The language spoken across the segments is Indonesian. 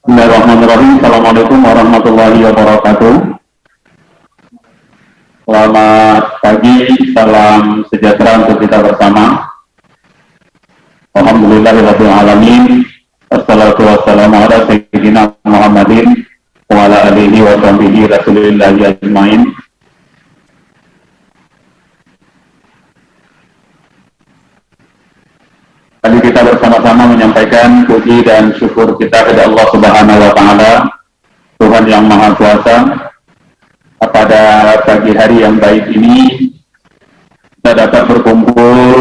Bismillahirrahmanirrahim. Assalamualaikum warahmatullahi wabarakatuh. Selamat pagi, salam sejahtera untuk kita bersama. Alhamdulillahirabbil alamin. Wassalatu wassalamu ala sayyidina Muhammadin wa ala alihi wa sahbihi rasulillahi ajmain. Tadi kita bersama-sama menyampaikan puji dan syukur kita kepada Allah Subhanahu wa Ta'ala, Tuhan yang Maha Kuasa. Pada pagi hari yang baik ini, kita dapat berkumpul,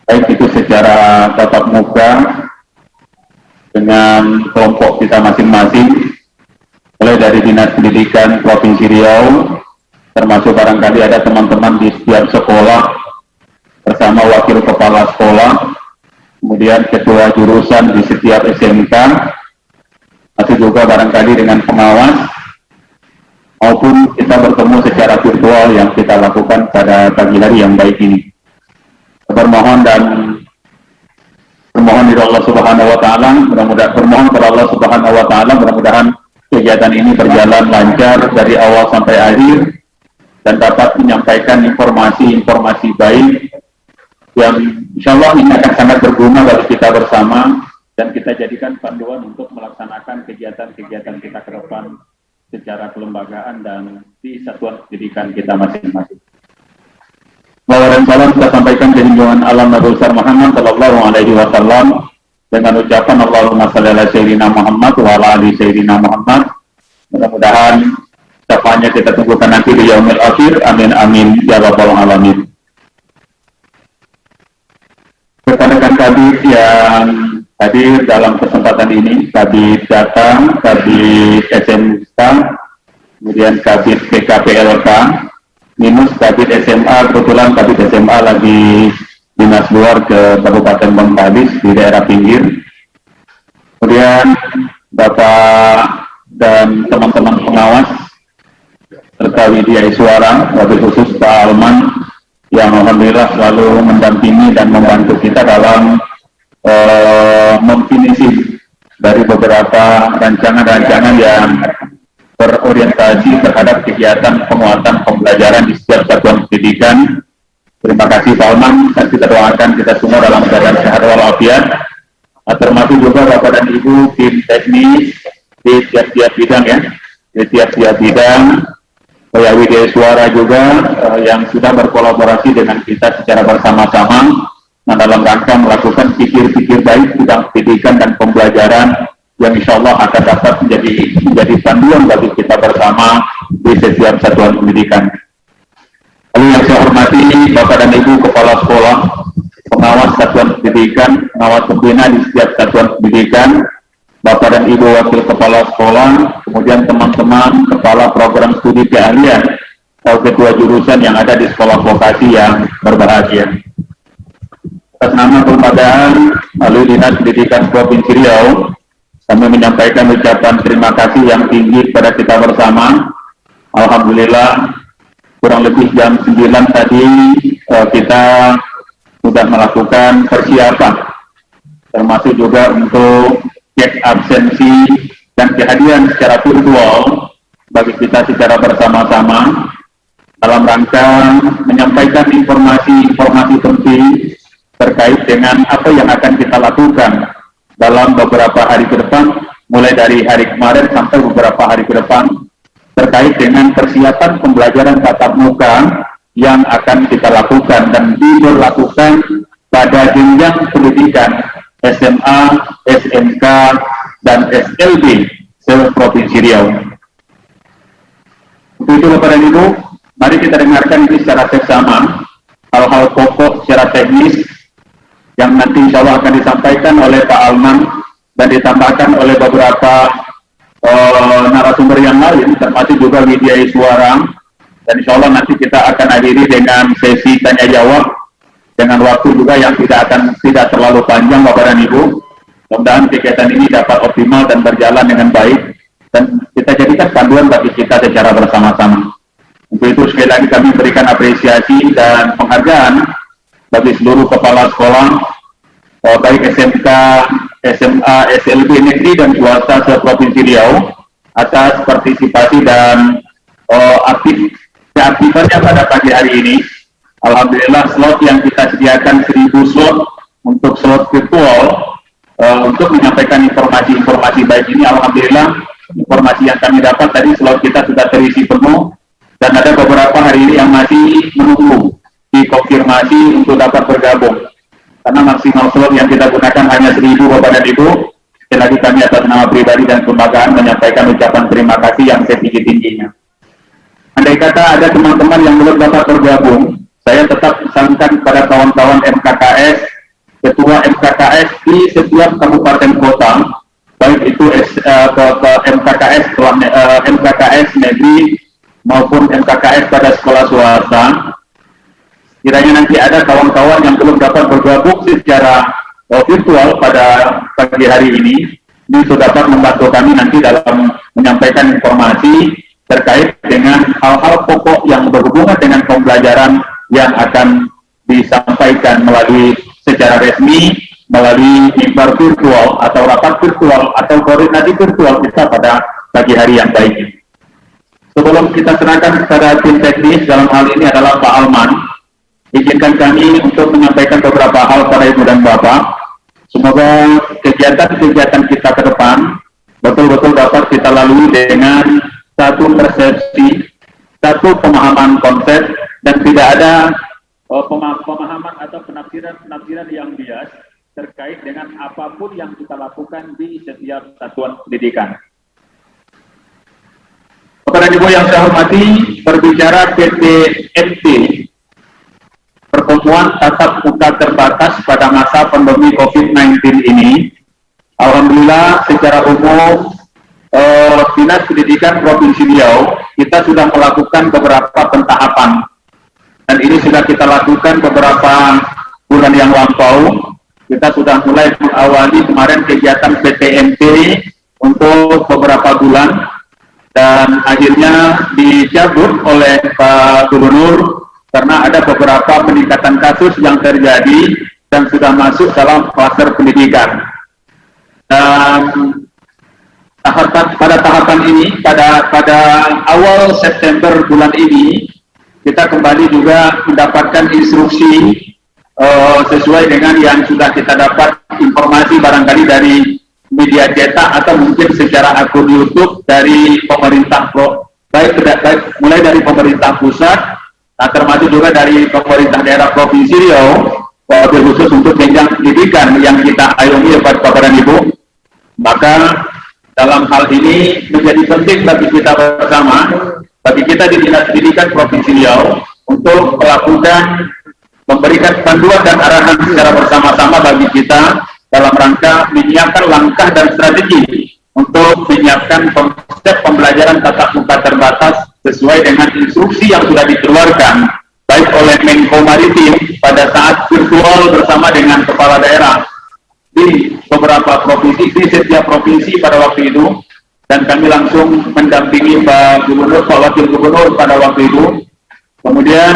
baik itu secara tatap muka dengan kelompok kita masing-masing, mulai dari Dinas Pendidikan Provinsi Riau, termasuk barangkali ada teman-teman di setiap sekolah, bersama wakil kepala sekolah, kemudian ketua jurusan di setiap SMK, atau juga barangkali dengan pengawas, maupun kita bertemu secara virtual yang kita lakukan pada pagi hari yang baik ini. Bermohon dari Allah Subhanahu wa Ta'ala, bermohon kepada Allah Subhanahu wa Ta'ala, mudah-mudahan kegiatan ini berjalan lancar dari awal sampai akhir dan dapat menyampaikan informasi-informasi baik yang insya Allah ini akan sangat berguna bagi kita bersama dan kita jadikan panduan untuk melaksanakan kegiatan-kegiatan kita ke depan secara kelembagaan dan di satuan pendidikan kita masing-masing. Bahwa dan salam kita sampaikan ke junjungan alam Nabi besar Muhammad sallallahu alaihi wasallam dengan ucapan Allahumma shalli ala sayyidina Muhammad wa ala ali sayyidina Muhammad. Mudah-mudahan ucapannya kita tunggukan nanti di yaumil akhir. Amin amin ya rabbal alamin. Rekan-rekan kabit yang hadir dalam kesempatan ini, kabit datang, kabit SMK, kemudian kabit PKPLK, minus kabit SMA, kebetulan kabit SMA lagi dinas luar ke Kabupaten Bengkalis di daerah pinggir. Kemudian Bapak dan teman-teman pengawas, serta Widya Iswara, wabil khusus Pak Alman, yang alhamdulillah selalu mendampingi dan membantu kita dalam memfinisi dari beberapa rancangan-rancangan yang berorientasi terhadap kegiatan penguatan pembelajaran di setiap satuan pendidikan. Terima kasih Pak Alman, dan kita doakan kita semua dalam keadaan sehat walafiat, termasuk juga Bapak dan Ibu tim teknis di tiap-tiap bidang ya, di tiap-tiap bidang. Saya Widya Suara juga yang sudah berkolaborasi dengan kita secara bersama-sama dalam rangka melakukan pikir-pikir baik tentang pendidikan dan pembelajaran yang insya Allah akan dapat menjadi panduan bagi kita bersama di setiap satuan pendidikan. Lalu yang saya hormati Bapak dan Ibu Kepala Sekolah, pengawas satuan pendidikan, pengawas pembina di setiap satuan pendidikan, Bapak dan Ibu Wakil Kepala Sekolah, kemudian teman-teman Kepala Program Studi Keahlian atau Ketua Jurusan yang ada di sekolah vokasi yang berbahagia. Atas nama kelembagaan melalui Dinas Pendidikan Provinsi Riau, kami menyampaikan ucapan terima kasih yang tinggi kepada kita bersama. Alhamdulillah, kurang lebih jam 9 tadi kita sudah melakukan persiapan, termasuk juga untuk cek absensi dan kehadiran secara virtual bagi kita secara bersama-sama dalam rangka menyampaikan informasi-informasi penting terkait dengan apa yang akan kita lakukan dalam beberapa hari ke depan, mulai dari hari kemarin sampai beberapa hari ke depan, terkait dengan persiapan pembelajaran tatap muka yang akan kita lakukan dan diberlakukan pada jenjang pendidikan SMA, SMK, dan SLB se-Provinsi Riau. Untuk itu Bapak dan Ibu, mari kita dengarkan ini secara seksama hal-hal pokok secara teknis yang nanti insya Allah akan disampaikan oleh Pak Alman dan ditambahkan oleh beberapa narasumber yang lain, termasuk juga Widya Iswara, dan insya Allah nanti kita akan akhiri dengan sesi tanya jawab dengan waktu juga yang tidak terlalu panjang Bapak dan Ibu. Mudah-mudahan kegiatan ini dapat optimal dan berjalan dengan baik dan kita jadikan panduan bagi kita secara bersama-sama. Untuk itu sekali lagi kami berikan apresiasi dan penghargaan bagi seluruh kepala sekolah baik SMK, SMA, SLB negeri dan swasta se-Provinsi Riau atas partisipasi dan aktivitasnya pada pagi hari ini. Alhamdulillah slot yang kita sediakan 1000 slot untuk slot virtual untuk menyampaikan informasi-informasi baik ini. Alhamdulillah informasi yang kami dapat tadi slot kita sudah terisi penuh dan ada beberapa hari ini yang masih menunggu dikonfirmasi untuk dapat bergabung. Karena maksimal slot yang kita gunakan hanya 1000 Bapak dan Ibu. Sekali lagi kami atas nama pribadi dan kelembagaan menyampaikan ucapan terima kasih yang setinggi-tingginya. Andai kata ada teman-teman yang belum dapat bergabung, saya tetap pesankan kepada kawan-kawan MKKS, ketua MKKS di setiap kabupaten kota, baik itu MKKS negeri maupun MKKS pada sekolah swasta. Kiranya nanti ada kawan-kawan yang belum dapat bergabung secara virtual pada pagi hari ini sudah dapat membantu kami nanti dalam menyampaikan informasi terkait dengan hal-hal pokok yang berhubungan dengan pembelajaran yang akan disampaikan melalui secara resmi, melalui mimbar virtual atau rapat virtual atau koordinasi virtual kita pada pagi hari yang baik ini. Sebelum kita serahkan kepada tim teknis, dalam hal ini adalah Pak Alman, izinkan kami untuk menyampaikan beberapa hal pada Ibu dan Bapak. Semoga kegiatan-kegiatan kita ke depan betul-betul dapat kita lalui dengan satu persepsi, satu pemahaman konsep, dan tidak ada pemahaman atau penafsiran yang bias terkait dengan apapun yang kita lakukan di setiap satuan pendidikan. Bapak dan Ibu yang saya hormati, berbicara PTMT, pertemuan tatap muka terbatas pada masa pandemi COVID-19 ini, alhamdulillah secara umum Dinas Pendidikan Provinsi Riau kita sudah melakukan beberapa pentahapan, dan ini sudah kita lakukan beberapa bulan yang lampau. Kita sudah mulai mengawali kemarin kegiatan PTMT untuk beberapa bulan, dan akhirnya dicabut oleh Pak Gubernur karena ada beberapa peningkatan kasus yang terjadi dan sudah masuk dalam klaster pendidikan. Dan pada tahapan ini, pada awal September bulan ini, kita kembali juga mendapatkan instruksi sesuai dengan yang sudah kita dapat informasi barangkali dari media cetak atau mungkin secara akun YouTube dari pemerintah, baik mulai dari pemerintah pusat, nah, termasuk juga dari pemerintah daerah Provinsi Riau, wabil khusus untuk jenjang pendidikan yang kita ayomi Bapak dan Ibu. Maka dalam hal ini menjadi penting bagi kita bersama, bagi kita di Dinas Pendidikan Provinsi Riau untuk melakukan, memberikan panduan dan arahan secara bersama-sama bagi kita dalam rangka menyiapkan langkah dan strategi untuk menyiapkan konsep pembelajaran tatap muka terbatas sesuai dengan instruksi yang sudah dikeluarkan baik oleh Menko Maritim pada saat virtual bersama dengan kepala daerah di beberapa provinsi, di setiap provinsi pada waktu itu, dan kami langsung mendampingi Pak Gubernur, Pak Wakil Gubernur pada waktu itu. Kemudian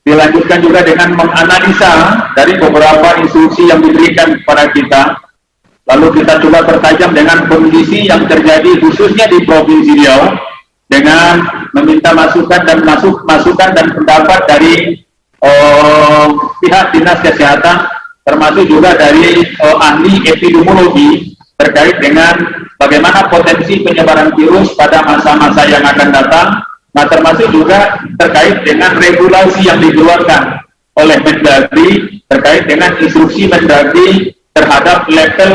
dilanjutkan juga dengan menganalisa dari beberapa instruksi yang diberikan kepada kita. Lalu kita coba pertajam dengan kondisi yang terjadi khususnya di Provinsi Riau, dengan meminta masukan dan pendapat dari pihak Dinas Kesehatan, termasuk juga dari ahli epidemiologi terkait dengan bagaimana potensi penyebaran virus pada masa-masa yang akan datang. Nah, termasuk juga terkait dengan regulasi yang dikeluarkan oleh Mendagri terkait dengan instruksi Mendagri terhadap level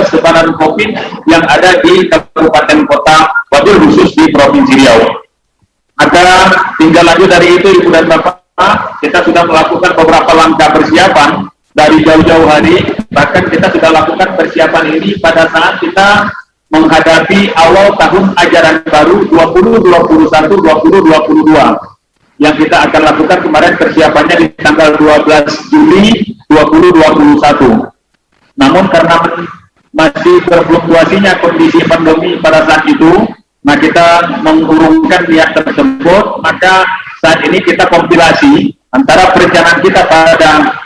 sebaran COVID yang ada di kabupaten kota, wabil khusus di Provinsi Riau. Maka tinggal lanjut dari itu, Ibu dan Bapak, kita sudah melakukan beberapa langkah persiapan dari jauh-jauh hari. Bahkan kita sudah lakukan persiapan ini pada saat kita menghadapi awal tahun ajaran baru 2021-2022 yang kita akan lakukan kemarin persiapannya di tanggal 12 Juli 2021. Namun karena masih berfluktuasinya kondisi pandemi pada saat itu, nah kita mengurungkan niat tersebut. Maka saat ini kita kompilasi antara perencanaan kita pada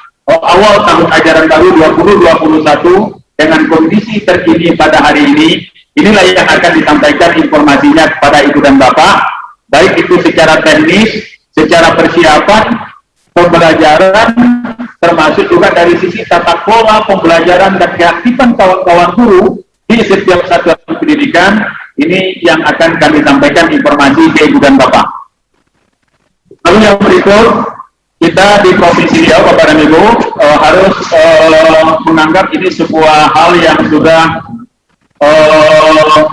awal tahun ajaran baru 2021 dengan kondisi terkini pada hari ini, inilah yang akan disampaikan informasinya kepada Ibu dan Bapak, baik itu secara teknis, secara persiapan, pembelajaran, termasuk juga dari sisi tata kelola pembelajaran dan keaktifan kawan-kawan guru di setiap satuan pendidikan. Ini yang akan kami sampaikan informasi ke Ibu dan Bapak. Lalu yang berikut, kita di Provinsi Riau, Bapak dan Ibu, harus menganggap ini sebuah hal yang sudah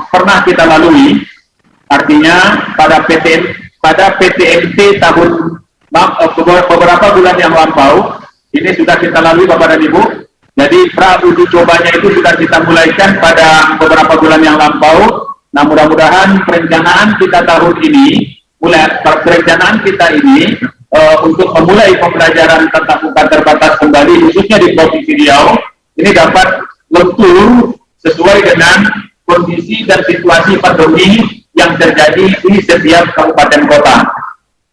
pernah kita lalui. Artinya pada PTMT tahun beberapa bulan yang lampau, ini sudah kita lalui Bapak dan Ibu. Jadi pra uji cobanya itu sudah kita mulaikan pada beberapa bulan yang lampau. Nah, mudah-mudahan perencanaan kita tahun ini, untuk memulai pembelajaran tatap muka terbatas kembali, khususnya di Provinsi Riau, ini dapat lentur sesuai dengan kondisi dan situasi pandemi yang terjadi di setiap kabupaten kota.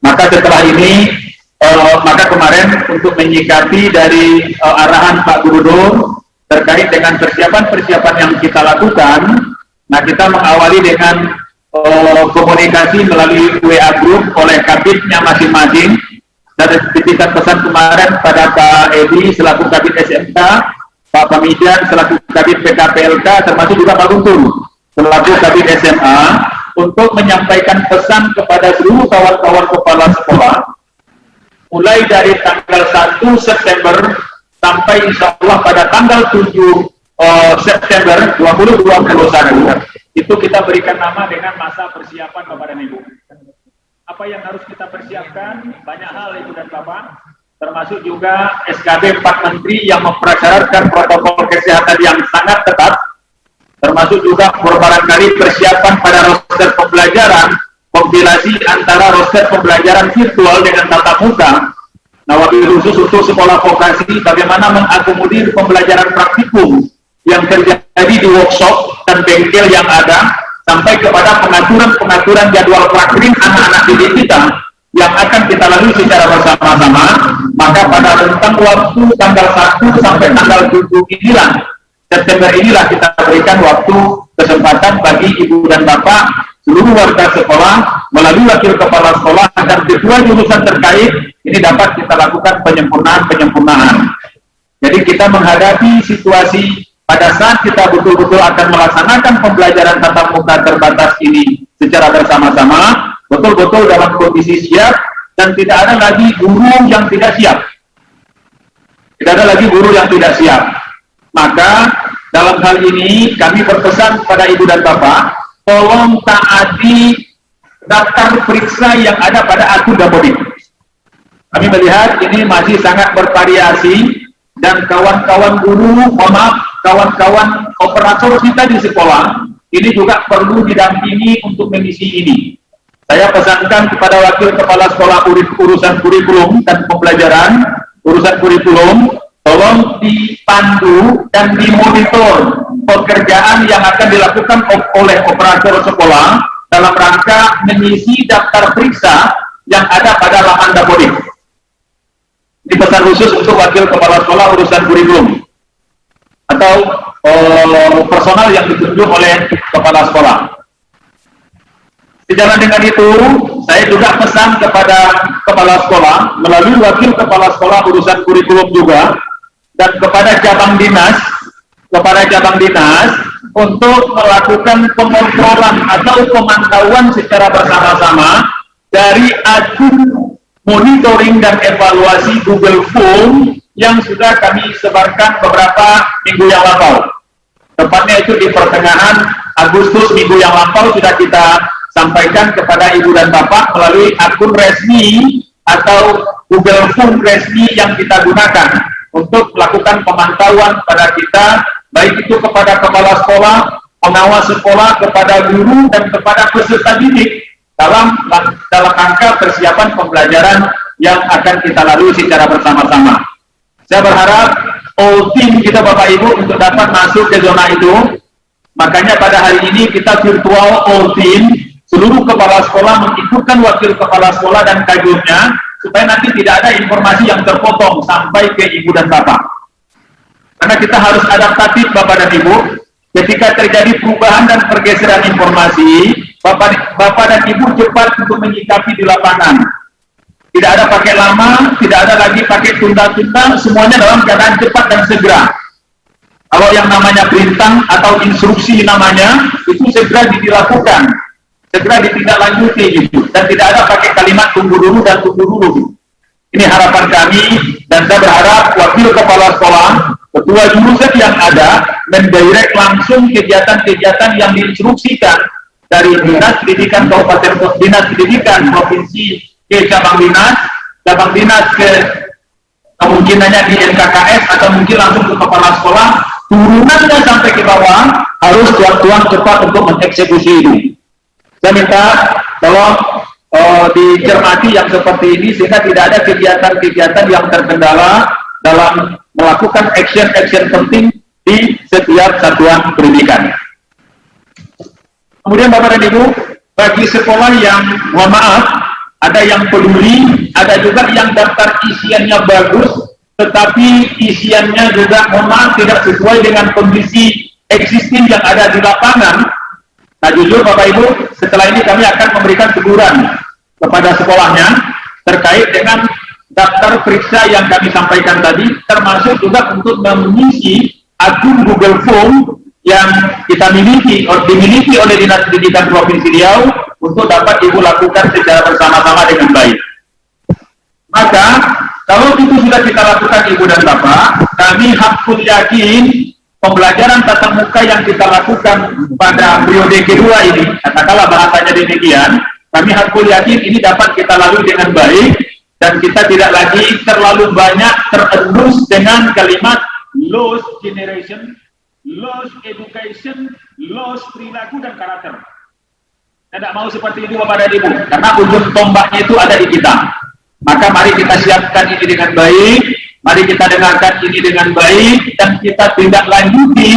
Maka setelah ini, maka kemarin untuk menyikapi dari arahan Pak Gubernur terkait dengan persiapan-persiapan yang kita lakukan, nah kita mengawali dengan komunikasi melalui WA Group oleh kabitnya masing-masing. Dan titipkan pesan kemarin pada Pak Edi selaku kabit SMK, Pak Pamijan selaku kabit PKPLK, termasuk juga Pak Guntur selaku kabit SMA, untuk menyampaikan pesan kepada seluruh kawan-kawan kepala sekolah mulai dari tanggal 1 September sampai insya Allah pada tanggal 7 September 2021. Itu kita berikan nama dengan masa persiapan Bapak dan Ibu. Apa yang harus kita persiapkan? Banyak hal Ibu dan Bapak, termasuk juga SKB 4 Menteri yang mempersyaratkan protokol kesehatan yang sangat ketat, termasuk juga barangkali persiapan pada roster pembelajaran, kompilasi antara roster pembelajaran virtual dengan tatap muka. Nah, wabil khusus untuk sekolah vokasi, bagaimana mengakomodir pembelajaran praktikum yang terjadi di workshop dan bengkel yang ada, sampai kepada pengaturan jadwal praktik anak-anak didik kita yang akan kita lalui secara bersama-sama. Maka pada rentang waktu tanggal 1 sampai tanggal 7 inilah, September inilah kita berikan waktu kesempatan bagi Ibu dan Bapak, seluruh warga sekolah, melalui wakil kepala sekolah dan ketua jurusan terkait, ini dapat kita lakukan penyempurnaan. Jadi kita menghadapi situasi pada saat kita betul-betul akan melaksanakan pembelajaran tatap muka terbatas ini secara bersama-sama, betul-betul dalam kondisi siap, dan tidak ada lagi guru yang tidak siap. Tidak ada lagi guru yang tidak siap. Maka dalam hal ini kami berpesan kepada Ibu dan Bapak, tolong taati daftar periksa yang ada pada akun Dapodik. Kami melihat ini masih sangat bervariasi, dan kawan-kawan guru, kawan-kawan operator kita di sekolah, ini juga perlu didampingi untuk mengisi ini. Saya pesankan kepada wakil kepala sekolah urusan kurikulum dan pembelajaran, urusan kurikulum, tolong dipandu dan dimonitor pekerjaan yang akan dilakukan oleh operator sekolah dalam rangka mengisi daftar periksa yang ada pada laman Dapodik. Ini pesan khusus untuk wakil kepala sekolah urusan kurikulum atau personal yang ditunjuk oleh kepala sekolah. Sejalan dengan itu, saya juga pesan kepada kepala sekolah melalui wakil kepala sekolah urusan kurikulum juga, dan kepada cabang dinas untuk melakukan pengontrolan atau pemantauan secara bersama-sama dari akun monitoring dan evaluasi Google Form yang sudah kami sebarkan beberapa minggu yang lampau. Tepatnya itu di pertengahan Agustus minggu yang lampau sudah kita sampaikan kepada Ibu dan Bapak melalui akun resmi atau Google Form resmi yang kita gunakan untuk melakukan pemantauan pada kita, baik itu kepada kepala sekolah, pengawas sekolah, kepada guru, dan kepada peserta didik dalam rangka persiapan pembelajaran yang akan kita lalui secara bersama-sama. Saya berharap all team kita Bapak Ibu untuk dapat masuk ke zona itu. Makanya pada hari ini kita virtual all team, seluruh kepala sekolah mengikutkan wakil kepala sekolah dan kajurnya supaya nanti tidak ada informasi yang terpotong sampai ke ibu dan bapak. Karena kita harus adaptatif Bapak dan Ibu, ketika terjadi perubahan dan pergeseran informasi, Bapak dan Ibu cepat untuk menyikapi di lapangan. Tidak ada pakai lama, tidak ada lagi pakai tunda-tunda, semuanya dalam keadaan cepat dan segera. Kalau yang namanya perintah atau instruksi namanya, itu segera dilakukan, segera ditindaklanjuti gitu, dan tidak ada pakai kalimat tunggu dulu dan tunggu dulu gitu. Ini harapan kami, dan saya berharap wakil kepala sekolah, ketua jurusan yang ada, mendirect langsung kegiatan-kegiatan yang diinstruksikan dari Dinas Pendidikan Kabupaten, Dinas Pendidikan Provinsi ke cabang dinas ke kemungkinannya di NKKS atau mungkin langsung ke kepala sekolah, turunannya sampai ke bawah harus tuan-tuan cepat untuk mengeksekusi ini. Saya minta tolong dicermati yang seperti ini sehingga tidak ada kegiatan-kegiatan yang terkendala dalam melakukan action-action penting di setiap satuan pendidikan. Kemudian Bapak dan Ibu, bagi sekolah yang, mohon maaf, ada yang peduli, ada juga yang daftar isiannya bagus, tetapi isiannya juga, mohon maaf, tidak sesuai dengan kondisi existing yang ada di lapangan. Nah jujur Bapak Ibu, setelah ini kami akan memberikan teguran kepada sekolahnya terkait dengan daftar periksa yang kami sampaikan tadi, termasuk juga untuk mengisi akun Google Form yang kita dimiliki oleh Dinas Pendidikan Provinsi Riau untuk dapat Ibu lakukan secara bersama-sama dengan baik. Maka kalau itu sudah kita lakukan Ibu dan Bapak, kami hakul yakin pembelajaran tatap muka yang kita lakukan pada periode kedua ini, katakanlah bahasanya demikian, kami hakul yakin ini dapat kita lalui dengan baik dan kita tidak lagi terlalu banyak terendus dengan kalimat lost generation, lost education, lost perilaku dan karakter. Saya tidak mau seperti itu Bapak dan Ibu, karena ujung tombaknya itu ada di kita. Maka mari kita siapkan ini dengan baik, mari kita dengarkan ini dengan baik, dan kita tindak lanjuti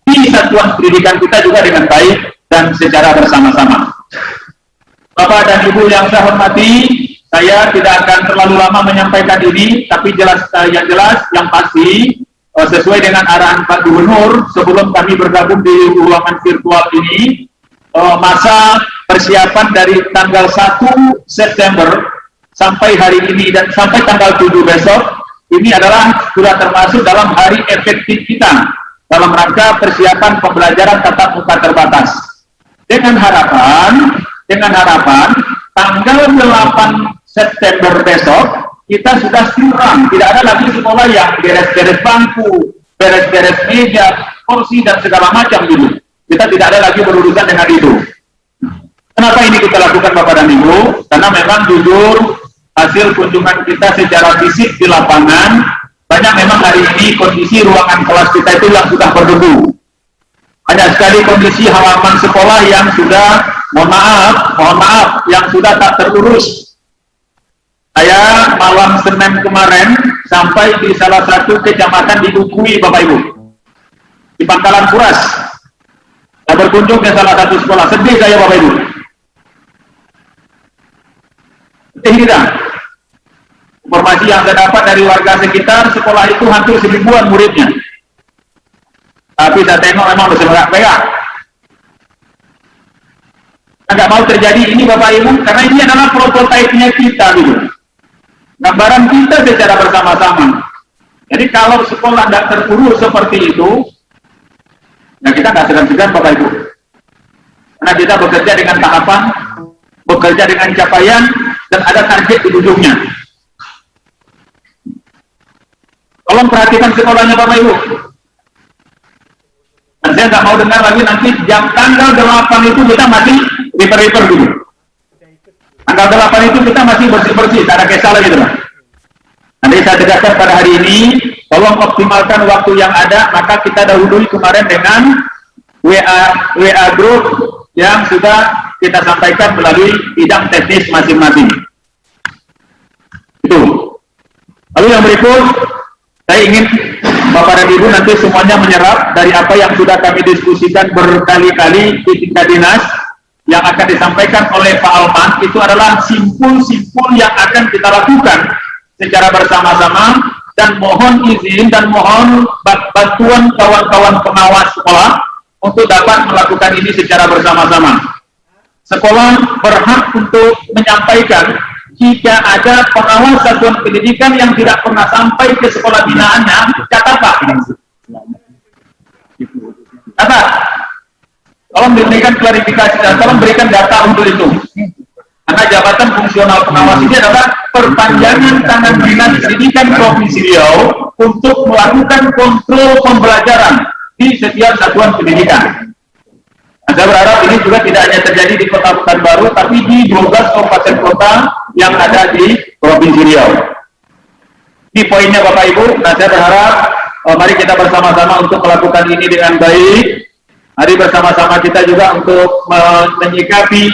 di satuan pendidikan kita juga dengan baik dan secara bersama-sama. Bapak dan Ibu yang saya hormati, saya tidak akan terlalu lama menyampaikan ini, tapi yang pasti sesuai dengan arahan Pak Gubernur sebelum kami bergabung di ruangan virtual ini, masa persiapan dari tanggal 1 September sampai hari ini dan sampai tanggal 7 besok ini adalah sudah termasuk dalam hari efektif kita dalam rangka persiapan pembelajaran tatap muka terbatas. Dengan harapan tanggal 8 September besok kita sudah siram, tidak ada lagi sekolah yang beres-beres bangku, beres-beres meja, kursi dan segala macam gitu. Kita tidak ada lagi berurusan dengan itu. Kenapa ini kita lakukan Bapak dan Ibu? Karena memang jujur hasil kunjungan kita secara fisik di lapangan, banyak memang hari ini kondisi ruangan kelas kita itu yang sudah berdebu. Banyak sekali kondisi halaman sekolah yang sudah, mohon maaf, yang sudah tak terurus. Saya malam Senin kemarin sampai di salah satu kecamatan di Dukui, Bapak Ibu, di Pangkalan Kuras. Saya berkunjung ke salah satu sekolah, sedih saya Bapak Ibu. Tidak. Informasi yang saya dapat dari warga sekitar, sekolah itu hampir 1000-an muridnya. Tapi saya tengok memang berseberak-berak. Nggak mau terjadi ini Bapak Ibu, karena ini adalah prototipe-nya kita gitu. Gambaran kita secara bersama-sama. Jadi kalau sekolah tidak terurus seperti itu, nah kita nggak segan-segan Bapak Ibu. Karena kita bekerja dengan tahapan, bekerja dengan capaian, dan ada target di ujungnya. Tolong perhatikan sekolahnya Bapak Ibu. Dan saya nggak mau dengar lagi nanti jam tanggal 8 itu kita masih reper-reper dulu. Tanggal 8 itu kita masih bersih-bersih, tak ada kisah lagi teman. Nanti saya tegaskan pada hari ini, tolong optimalkan waktu yang ada, maka kita dahului kemarin dengan WA group yang sudah kita sampaikan melalui bidang teknis masing-masing. Itu. Lalu yang berikut, saya ingin Bapak dan Ibu nanti semuanya menyerap dari apa yang sudah kami diskusikan berkali-kali di tingkat dinas, yang akan disampaikan oleh Pak Alman itu adalah simpul-simpul yang akan kita lakukan secara bersama-sama, dan mohon izin dan mohon bantuan kawan-kawan pengawas sekolah untuk dapat melakukan ini secara bersama-sama. Sekolah berhak untuk menyampaikan jika ada pengawas satuan pendidikan yang tidak pernah sampai ke sekolah binaannya, catat Pak. Catat. Tolong diberikan klarifikasi dan tolong berikan data untuk itu. Karena jabatan fungsional pengawas ini adalah perpanjangan tangan Dinas Pendidikan Provinsi Riau untuk melakukan kontrol pembelajaran di setiap satuan pendidikan. Nah, saya berharap ini juga tidak hanya terjadi di Kota Pekanbaru, tapi di 12 kabupaten kota yang ada di Provinsi Riau. Di poinnya Bapak Ibu, nah saya berharap mari kita bersama-sama untuk melakukan ini dengan baik. Mari bersama-sama kita juga untuk menyikapi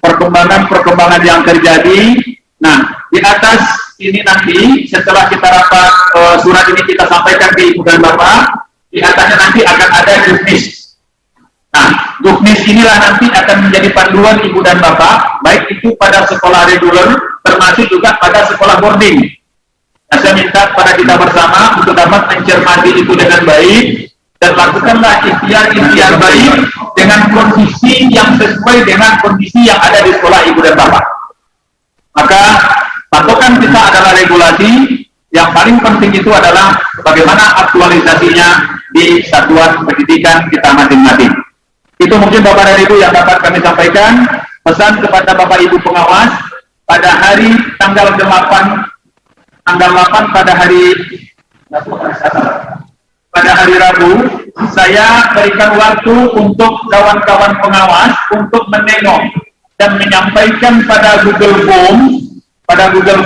perkembangan-perkembangan yang terjadi. Nah, di atas ini nanti setelah kita rapat surat ini kita sampaikan ke Ibu dan Bapak, di atasnya nanti akan ada juknis. Nah, juknis inilah nanti akan menjadi panduan Ibu dan Bapak, baik itu pada sekolah reguler, termasuk juga pada sekolah boarding. Nah, saya minta pada kita bersama untuk dapat mencermati itu dengan baik, dan lakukanlah ikhtiar-ikhtiar baik dengan kondisi yang sesuai dengan kondisi yang ada di sekolah Ibu dan Bapak. Maka patokan kita adalah regulasi, yang paling penting itu adalah bagaimana aktualisasinya di satuan pendidikan kita masing-masing. Itu mungkin Bapak dan Ibu yang dapat kami sampaikan. Pesan kepada Bapak Ibu pengawas, pada hari tanggal 8 pada hari Rabu, saya berikan waktu untuk kawan-kawan pengawas untuk menengok dan menyampaikan pada Google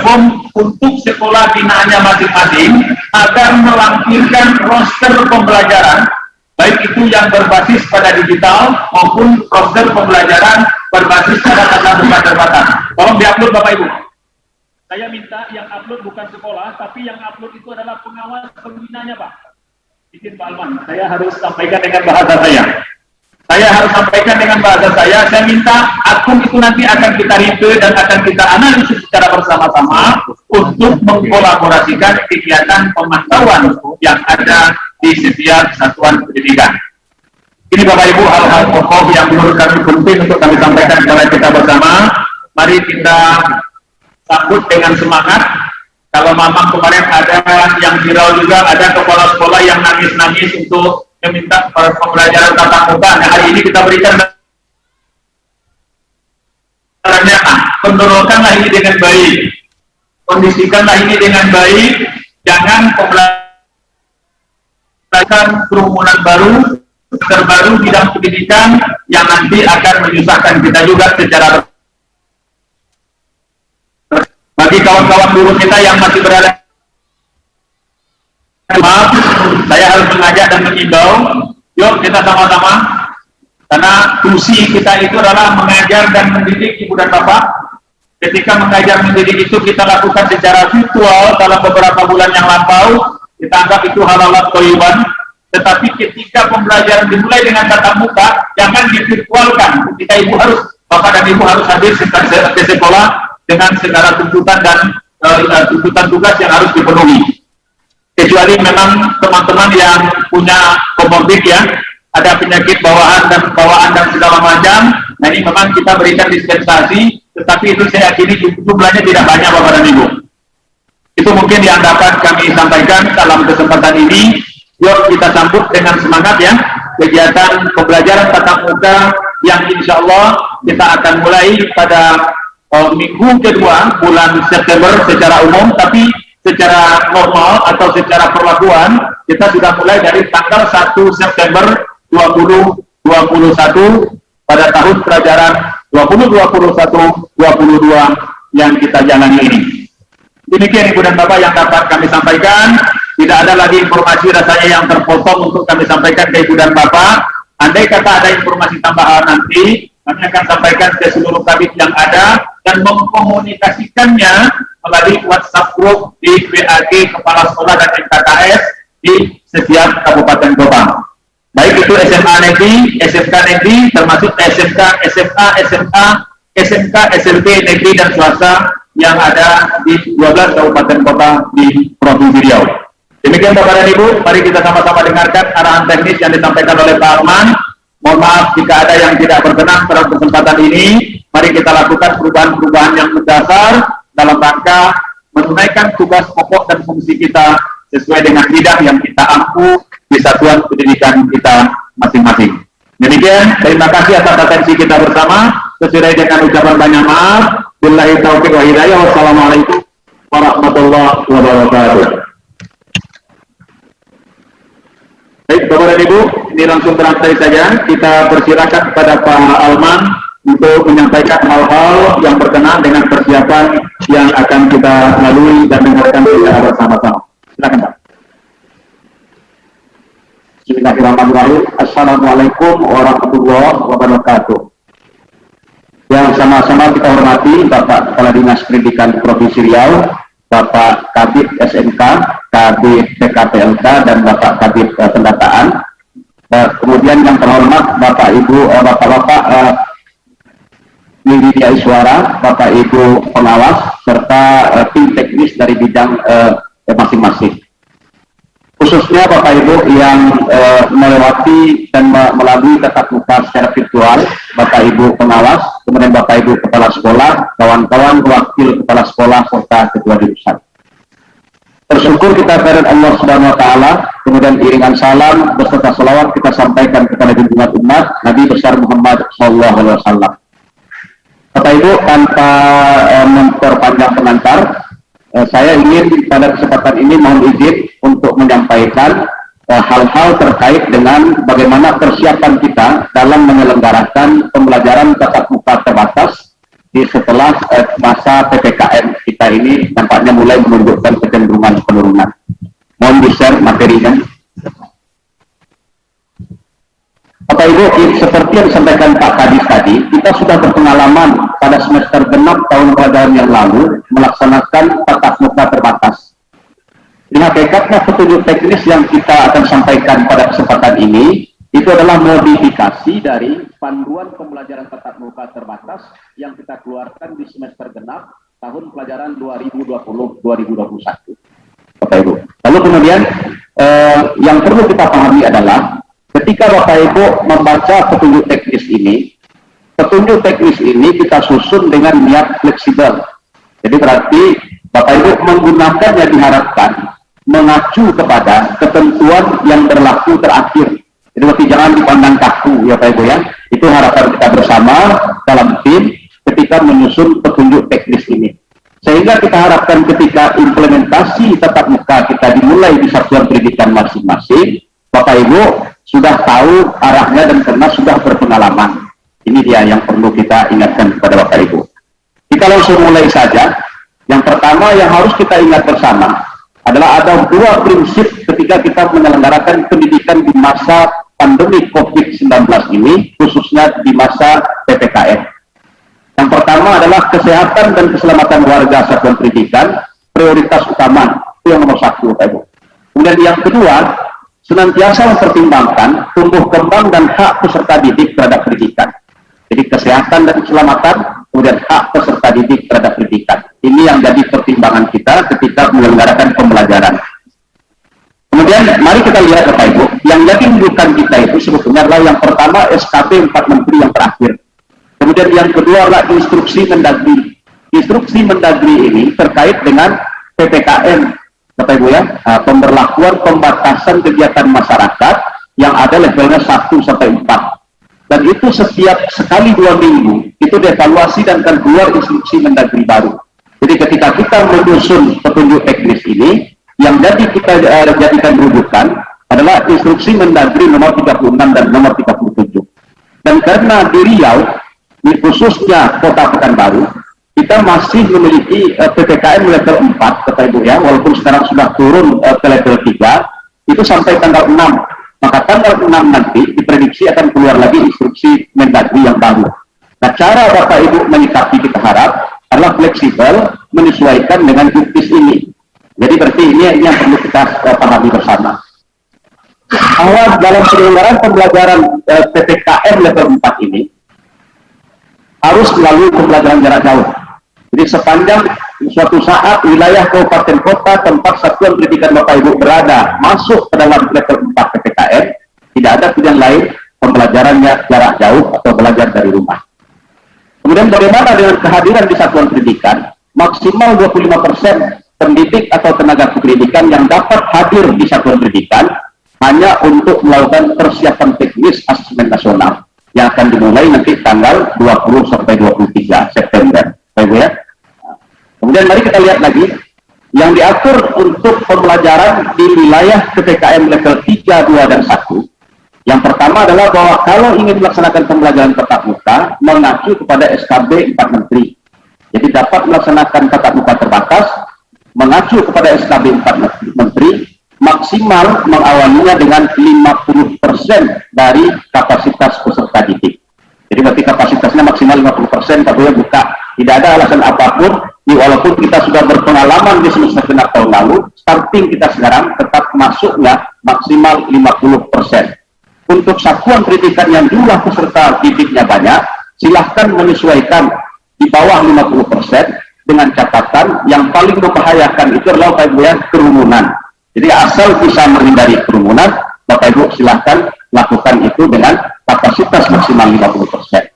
Form untuk sekolah binaannya masing-masing agar melampirkan roster pembelajaran, baik itu yang berbasis pada digital maupun roster pembelajaran berbasis pada tatap muka terbatas. Tolong diupload Bapak Ibu. Saya minta yang upload bukan sekolah, tapi yang upload itu adalah pengawas pembinanya Pak. Izin Pak Alman, saya harus sampaikan dengan bahasa saya. Saya minta akun itu nanti akan kita review dan akan kita analisis secara bersama-sama untuk mengkolaborasikan kegiatan pemantauan yang ada di setiap satuan pendidikan. Ini Bapak Ibu hal-hal pokok yang menurut kami penting untuk kami sampaikan kepada kita bersama. Mari kita sambut dengan semangat. Kalau memang kemarin ada yang viral juga, ada kepala sekolah yang nangis-nangis untuk meminta pembelajaran tatap muka. Nah, hari ini kita berikan kontrolkanlah ini dengan baik, kondisikanlah ini dengan baik, jangan pembelajaran kerumunan baru, terbaru bidang pendidikan yang nanti akan menyusahkan kita juga secara. Bagi kawan-kawan guru kita yang masih berada, maaf, saya harus mengajak dan mengimbau, yuk kita sama-sama, karena fungsi kita itu adalah mengajar dan mendidik Ibu dan Bapak. Ketika mengajar mendidik itu kita lakukan secara virtual dalam beberapa bulan yang lampau, kita anggap itu hal-hal toiban. Tetapi ketika pembelajaran dimulai dengan tatap muka, jangan divirtualkan. Ketika Ibu harus, Bapak dan Ibu harus hadir ke sekolah dengan segala tuntutan dan tuntutan tugas yang harus dipenuhi. Kecuali memang teman-teman yang punya komorbid ya, ada penyakit bawaan dan segala macam. Nah ini memang kita berikan dispensasi, tetapi itu saya yakini jumlahnya tidak banyak Bapak dan Ibu. Itu mungkin yang dapat kami sampaikan dalam kesempatan ini. Yuk kita sambut dengan semangat ya kegiatan pembelajaran tatap muka yang insya Allah kita akan mulai pada minggu kedua bulan September secara umum, tapi secara normal atau secara perlakuan kita sudah mulai dari tanggal 1 September 2021 pada tahun pelajaran 2021-22 yang kita jalani ini. Demikian Ibu dan Bapak yang dapat kami sampaikan. Tidak ada lagi informasi rasanya yang terpotong untuk kami sampaikan ke Ibu dan Bapak. Andai kata ada informasi tambahan nanti, kami akan sampaikan ke seluruh kabit yang ada dan mengkomunikasikannya melalui WhatsApp group di WAG Kepala Sekolah dan MKKS di setiap kabupaten kota. baik itu SMA Negeri, SMK Negeri, termasuk SMK, SMA, SMA, SMK, SMP Negeri dan swasta yang ada di 12 kabupaten kota di Provinsi Riau. Demikian Bapak dan Ibu, mari kita sama-sama dengarkan arahan teknis yang disampaikan oleh Pak Arman. Mohon maaf jika ada yang tidak berkenan pada kesempatan ini. Mari kita lakukan perubahan-perubahan yang mendasar dalam rangka menunaikan tugas pokok dan fungsi kita sesuai dengan bidang yang kita ampu di satuan pendidikan kita masing-masing. Demikian, terima kasih atas atensi kita bersama. Sesuai dengan ucapan banyak maaf. Billahi taufiq wa hidayah. Wassalamualaikum warahmatullahi wabarakatuh. Baik, Bapak dan Ibu, ini langsung berantai saja. Kita persilakan kepada Pak Alman untuk menyampaikan hal-hal yang berkenaan dengan persiapan yang akan kita lalui dan dengarkan secara bersama-sama. Silakan, Pak. Bismillahirrahmanirrahim. Assalamualaikum warahmatullahi wabarakatuh. Yang sama-sama kita hormati Bapak Kepala Dinas Pendidikan Provinsi Riau, Bapak Kabid SMK, Kabid PKPLK, dan Bapak Kabid Pendataan. Kemudian yang terhormat Bapak Ibu, Bapak-Bapak Media Suara, Bapak Ibu pengawas, serta tim teknis dari bidang masing-masing. Khususnya Bapak Ibu yang melewati dan melalui tatap muka secara virtual, Bapak Ibu pengawas, kemudian Bapak Ibu kepala sekolah, kawan-kawan wakil kepala sekolah serta ketua jurusan. Bersyukur kita kepada Allah Subhanahu Wa Taala, kemudian iringan salam beserta salawat kita sampaikan kepada junjungan umat Nabi besar Muhammad Sallallahu Alaihi Wasallam. Bapak Ibu, tanpa memperpanjang pengantar, saya ingin pada kesempatan ini mohon izin untuk menyampaikan hal-hal terkait dengan bagaimana persiapan kita dalam menyelenggarakan pembelajaran tatap muka terbatas di setelah masa PPKM kita ini tampaknya mulai menunjukkan kecenderungan penurunan. Mohon di-share materinya. Bapak Ibu, seperti yang disampaikan Pak Kadis tadi, kita sudah berpengalaman pada semester genap tahun pelajaran yang lalu melaksanakan tatap muka terbatas. Di hakikatnya petunjuk teknis yang kita akan sampaikan pada kesempatan ini itu adalah modifikasi dari panduan pembelajaran tatap muka terbatas yang kita keluarkan di semester genap tahun pelajaran 2020-2021. Bapak Ibu. Lalu kemudian yang perlu kita pahami adalah ketika Bapak Ibu membaca petunjuk teknis ini kita susun dengan niat fleksibel. Jadi berarti Bapak Ibu menggunakannya diharapkan mengacu kepada ketentuan yang berlaku terakhir. Jadi berarti jangan dipandang kaku ya Bapak Ibu ya. Itu harapan kita bersama dalam tim ketika menyusun petunjuk teknis ini. Sehingga kita harapkan ketika implementasi tatap muka kita dimulai di satuan pendidikan masing-masing, Bapak Ibu sudah tahu arahnya dan karena sudah berpengalaman. Ini dia yang perlu kita ingatkan kepada Bapak Ibu. Kita langsung mulai saja. Yang pertama yang harus kita ingat bersama adalah ada dua prinsip ketika kita menyelenggarakan pendidikan di masa pandemi COVID-19 ini, khususnya di masa PPKM. Yang pertama adalah kesehatan dan keselamatan warga satuan pendidikan, prioritas utama, itu yang nomor satu, Bapak Ibu. Kemudian yang kedua, senantiasa mempertimbangkan tumbuh kembang dan hak peserta didik terhadap pendidikan. Jadi kesehatan dan keselamatan, kemudian hak peserta didik terhadap pendidikan. Ini yang jadi pertimbangan kita ketika menyelenggarakan pembelajaran. Kemudian mari kita lihat Bapak Ibu, yang jadi rujukan kita itu sebetulnya adalah yang pertama SKP 4 Menteri yang terakhir. Kemudian yang kedua adalah instruksi Mendagri. Instruksi Mendagri ini terkait dengan PPKM, Bapak Ibu ya, pemberlakuan pembatasan kegiatan masyarakat yang ada levelnya 1 sampai 4. Dan itu setiap sekali 2 minggu itu dievaluasi dan akan keluar instruksi Mendagri baru. Jadi ketika kita menyusun petunjuk teknis ini, yang jadi kita jadikan rujukan adalah instruksi Mendagri nomor 36 dan nomor 37. Dan karena di Riau, di khususnya Kota Pekanbaru, kita masih memiliki PPKM level 4, Bapak Ibu ya, walaupun sekarang sudah turun ke level 3, itu sampai tanggal 6. Maka tanggal 6 nanti diprediksi akan keluar lagi instruksi Mendagri yang baru. Nah, cara Bapak Ibu menyikapi kita harap adalah fleksibel, menyesuaikan dengan juknis ini. Jadi berarti ini yang perlu kita pahami bersama. bahwa dalam penyelenggaraan pembelajaran PPKM level 4 ini harus melalui pembelajaran jarak jauh. Jadi sepanjang suatu saat wilayah kabupaten kota tempat satuan pendidikan Bapak Ibu berada masuk ke dalam level 4 PPKM, tidak ada pilihan lain pembelajarannya jarak jauh atau belajar dari rumah. Kemudian bagaimana dengan kehadiran di satuan pendidikan? Maksimal 25% pendidik atau tenaga pendidikan yang dapat hadir di satuan pendidikan hanya untuk melakukan persiapan teknis asesmen nasional yang akan dimulai nanti tanggal 20 sampai 23 September. Baik, ya. Kemudian mari kita lihat lagi yang diatur untuk pembelajaran di wilayah PPKM level 3, 2, dan 1. Yang pertama adalah bahwa kalau ingin melaksanakan pembelajaran tatap muka mengacu kepada SKB 4 Menteri. Jadi dapat melaksanakan tatap muka terbatas mengacu kepada SKB 4 Menteri, maksimal mengawalinya dengan 50% dari kapasitas peserta didik. Jadi berarti kapasitasnya maksimal 50%, tapi buka. Tidak ada alasan apapun, walaupun kita sudah berpengalaman di semester genap tahun lalu, starting kita sekarang tetap masuknya maksimal 50%. Untuk satuan pendidikan yang jumlah peserta didiknya banyak, silahkan menyesuaikan di bawah 50%, dengan catatan yang paling membahayakan itu adalah Bapak Ibu yang kerumunan. Jadi asal bisa menghindari kerumunan, Bapak Ibu silahkan lakukan itu dengan kapasitas maksimal 50%.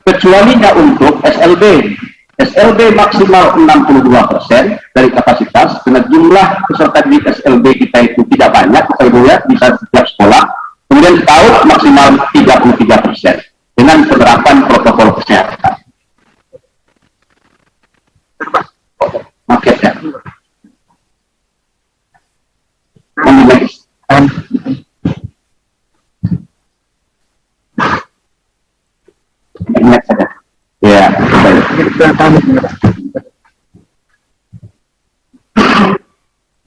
Kecualinya untuk SLB. SLB maksimal 62% dari kapasitas, karena jumlah peserta di SLB kita itu tidak banyak, Bapak Ibu ya, bisa setiap sekolah. Kemudian PAUD maksimal 33% dengan penerapan protokol kesehatan. Market ya. Ingat saja. Ya.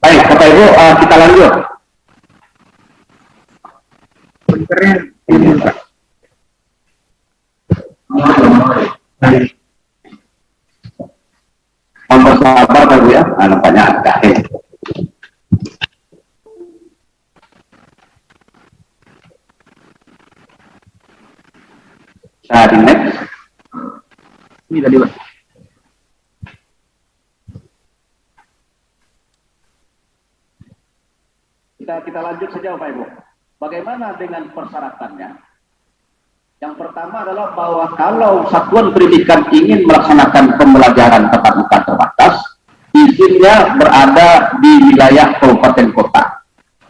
Baik, Bapak Ibu, kita lanjut. Mohon sabar Bapak Ibu ya, nampaknya agak di next. Ini tadi Pak. Kita lanjut saja Bapak Ibu. Bagaimana dengan persyaratannya? Yang pertama adalah bahwa kalau satuan pendidikan ingin melaksanakan pembelajaran tatap muka terbatas, izinnya berada di wilayah kabupaten kota.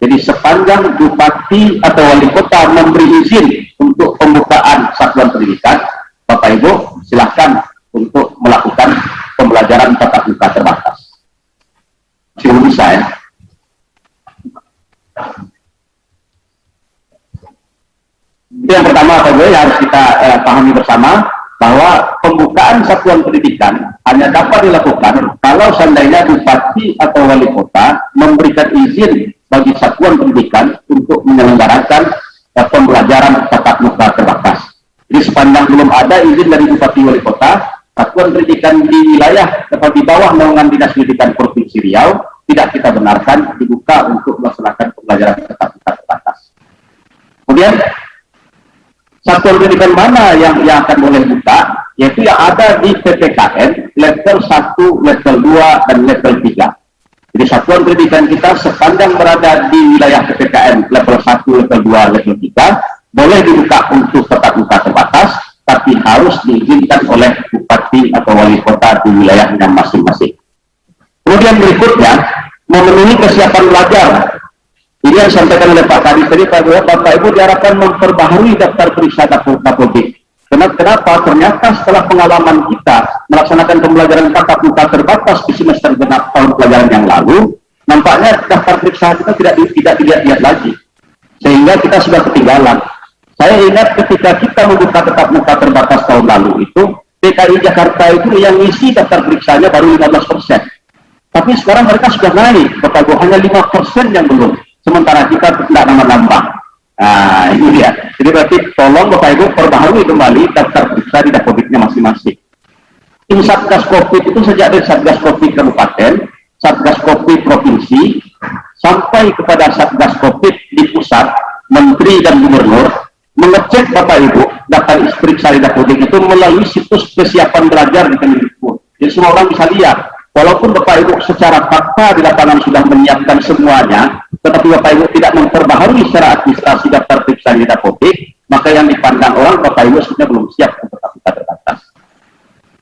Jadi sepanjang bupati atau wali kota memberi izin untuk pembukaan satuan pendidikan, Bapak Ibu silahkan untuk melakukan pembelajaran tatap muka terbatas. Masih bisa ya? Itu yang pertama Bapak Ibu harus kita pahami bersama, bahwa pembukaan satuan pendidikan hanya dapat dilakukan kalau seandainya bupati atau wali kota memberikan izin bagi satuan pendidikan untuk menyelenggarakan pembelajaran tatap muka terbatas. Jadi sepanjang belum ada izin dari bupati wali kota, satuan pendidikan di wilayah atau di bawah naungan Dinas Pendidikan Provinsi Riau tidak kita benarkan dibuka untuk melaksanakan pembelajaran tatap muka terbatas. Kemudian satuan pendidikan mana yang akan boleh buka, yaitu yang ada di PPKM level 1, level 2, dan level 3. Jadi satuan pendidikan kita sepanjang berada di wilayah PPKM level 1, level 2, level 3, boleh dibuka untuk tatap muka terbatas, tapi harus diizinkan oleh bupati atau wali kota di wilayahnya masing-masing. Kemudian berikutnya, memenuhi kesiapan belajar. Ini yang disampaikan oleh Pak Kadis tadi, Bapak Ibu diharapkan memperbaharui daftar periksa Kapoldik. Kenapa? Ternyata setelah pengalaman kita melaksanakan pembelajaran tatap muka terbatas di semester genap tahun pelajaran yang lalu, nampaknya daftar periksa kita tidak dilihat lagi, sehingga kita sudah ketinggalan. Saya ingat ketika kita membuka tatap muka terbatas tahun lalu itu, DKI Jakarta itu yang ngisi daftar periksanya baru 15%. Tapi sekarang mereka sudah naik, Bapak Ibu, hanya 5% yang belum. Sementara kita tidak nambah-nambah. Nah, ini dia. Jadi berarti tolong Bapak Ibu perbaharui kembali daftar periksa di Dapodik-nya masing-masing. Tim Satgas Covid itu sejak dari Satgas Covid Kabupaten, Satgas Covid Provinsi, sampai kepada Satgas Covid di pusat, Menteri dan Gubernur mengecek Bapak Ibu daftar periksa Dapodik itu melalui situs kesiapan belajar di Kemdikbud. Jadi semua orang bisa lihat. Walaupun Bapak Ibu secara fakta di lapangan sudah menyiapkan semuanya, tetapi Bapak Ibu tidak memperbaharui secara administrasi daftar periksa Dapodik, maka yang dipandang orang Bapak Ibu sebenarnya belum siap untuk aplikasi terbatas.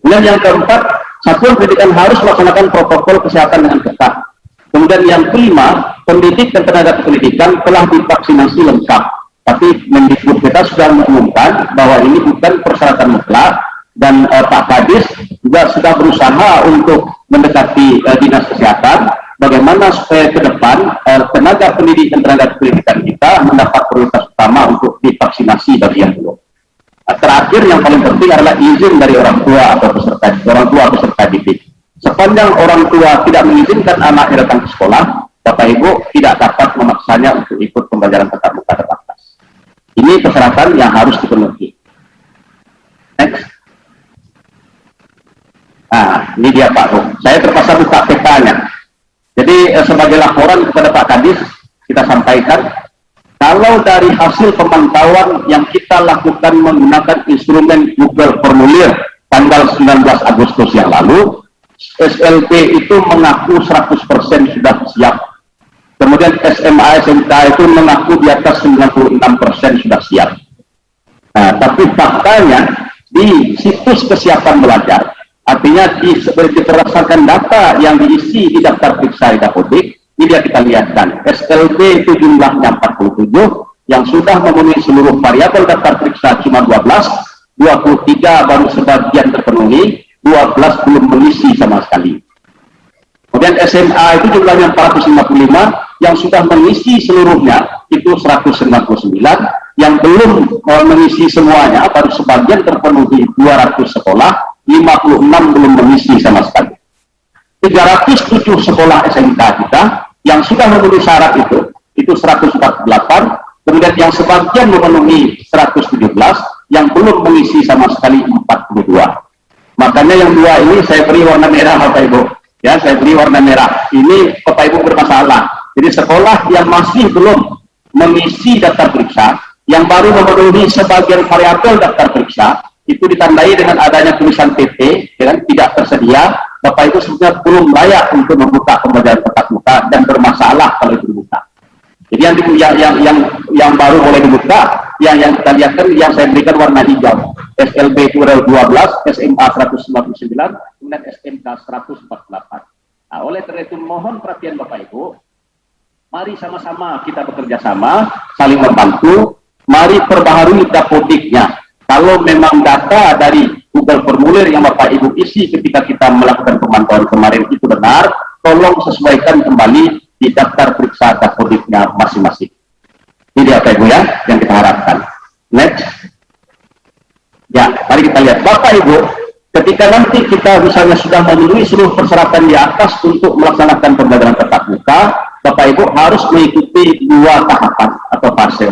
Kemudian yang keempat, satuan pendidikan harus melaksanakan protokol kesehatan dengan ketat. Kemudian yang kelima, pendidik dan tenaga pendidikan telah divaksinasi lengkap. Tapi Mendikbud kita sudah mengumumkan bahwa ini bukan persyaratan mutlak, dan Pak Kadis juga sudah berusaha untuk mendekati dinas kesehatan bagaimana supaya ke depan tenaga pendidik dan tenaga pendidikan kita mendapat prioritas utama untuk divaksinasi bagi yang belum. Terakhir yang paling penting adalah izin dari orang tua atau peserta didik. Sepanjang orang tua tidak mengizinkan anaknya datang ke sekolah, Bapak Ibu tidak dapat memaksanya untuk ikut pembelajaran tatap muka terbatas. Ini persyaratan yang harus dipenuhi. Next. Nah, ini dia Pak Rum. Saya terpaksa buka petanya. Jadi sebagai laporan kepada Pak Kadis, kita sampaikan, kalau dari hasil pemantauan yang kita lakukan menggunakan instrumen Google Formulir tanggal 19 Agustus yang lalu, SLB itu mengaku 100% sudah siap. Kemudian SMA SMK itu mengaku di atas 96% sudah siap. Nah, tapi faktanya di situs kesiapan belajar, artinya berdasarkan data yang diisi di daftar periksa Dapodik, ini dia kita lihatkan. SLB itu jumlahnya 47, yang sudah memenuhi seluruh variabel daftar periksa cuma 12, 23 baru sebagian terpenuhi, 12 belum mengisi sama sekali. Kemudian SMA itu jumlahnya 455, yang sudah mengisi seluruhnya itu 199, yang belum mengisi semuanya baru sebagian terpenuhi 200 sekolah, 56 belum mengisi sama sekali. 307 sekolah SMK kita yang sudah memenuhi syarat itu 148, kemudian yang sebagian memenuhi 117, yang belum mengisi sama sekali 42. Makanya yang dua ini saya beri warna merah Bapak Ibu. Ya, saya beri warna merah. Ini Bapak Ibu bermasalah. Jadi sekolah yang masih belum mengisi daftar periksa, yang baru memenuhi sebagian variabel daftar periksa, itu ditandai dengan adanya tulisan PP, dengan tidak tersedia, Bapak itu sebenarnya belum layak untuk membuka pembelajaran tatap muka dan bermasalah kalau itu dibuka. Jadi yang baru boleh dibuka, yang kita lihat kan yang saya berikan warna hijau. SLB itu 12, SMA 199, kemudian SMK 148. Nah, oleh karena itu mohon perhatian Bapak Ibu, mari sama-sama kita bekerja sama, saling membantu, mari perbaharui Dapodiknya. Kalau memang data dari Google Formulir yang Bapak Ibu isi ketika kita melakukan pemantauan kemarin itu benar, tolong sesuaikan kembali di daftar periksa Dapodiknya masing-masing. Ini Bapak Ibu ya, yang kita harapkan. Next. Ya, mari kita lihat. Bapak Ibu, ketika nanti kita misalnya sudah memenuhi seluruh persyaratan di atas untuk melaksanakan pembelajaran tatap muka, Bapak Ibu harus mengikuti dua tahapan atau fase.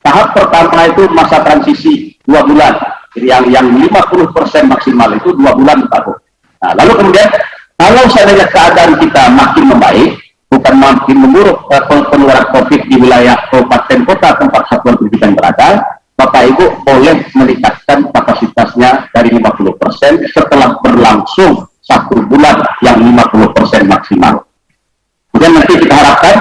Tahap pertama itu masa transisi 2 bulan. Jadi yang 50% maksimal itu 2 bulan Pak. Nah, lalu kemudian kalau seandainya keadaan kita makin membaik, bukan makin memburuk penularan COVID di wilayah kabupaten kota tempat satuan pendidikan berada, Bapak Ibu boleh meningkatkan kapasitasnya dari 50% setelah berlangsung 1 bulan yang 50% maksimal. Kemudian nanti kita harapkan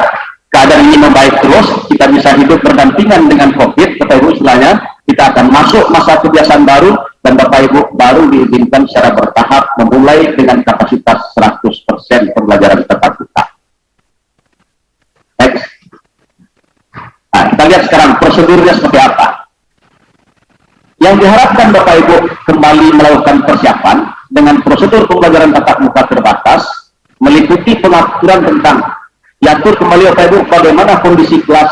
keadaan ini membaik terus, kita bisa hidup berdampingan dengan COVID, Bapak Ibu istilahnya, kita akan masuk masa kebiasaan baru, dan Bapak Ibu baru diizinkan secara bertahap memulai dengan kapasitas 100% pembelajaran tatap muka. Next. Nah, kita lihat sekarang prosedurnya seperti apa. Yang diharapkan Bapak Ibu kembali melakukan persiapan dengan prosedur pembelajaran tatap muka terbatas, meliputi pengaturan tentang diatur kembali Bapak Ibu bagaimana kondisi kelas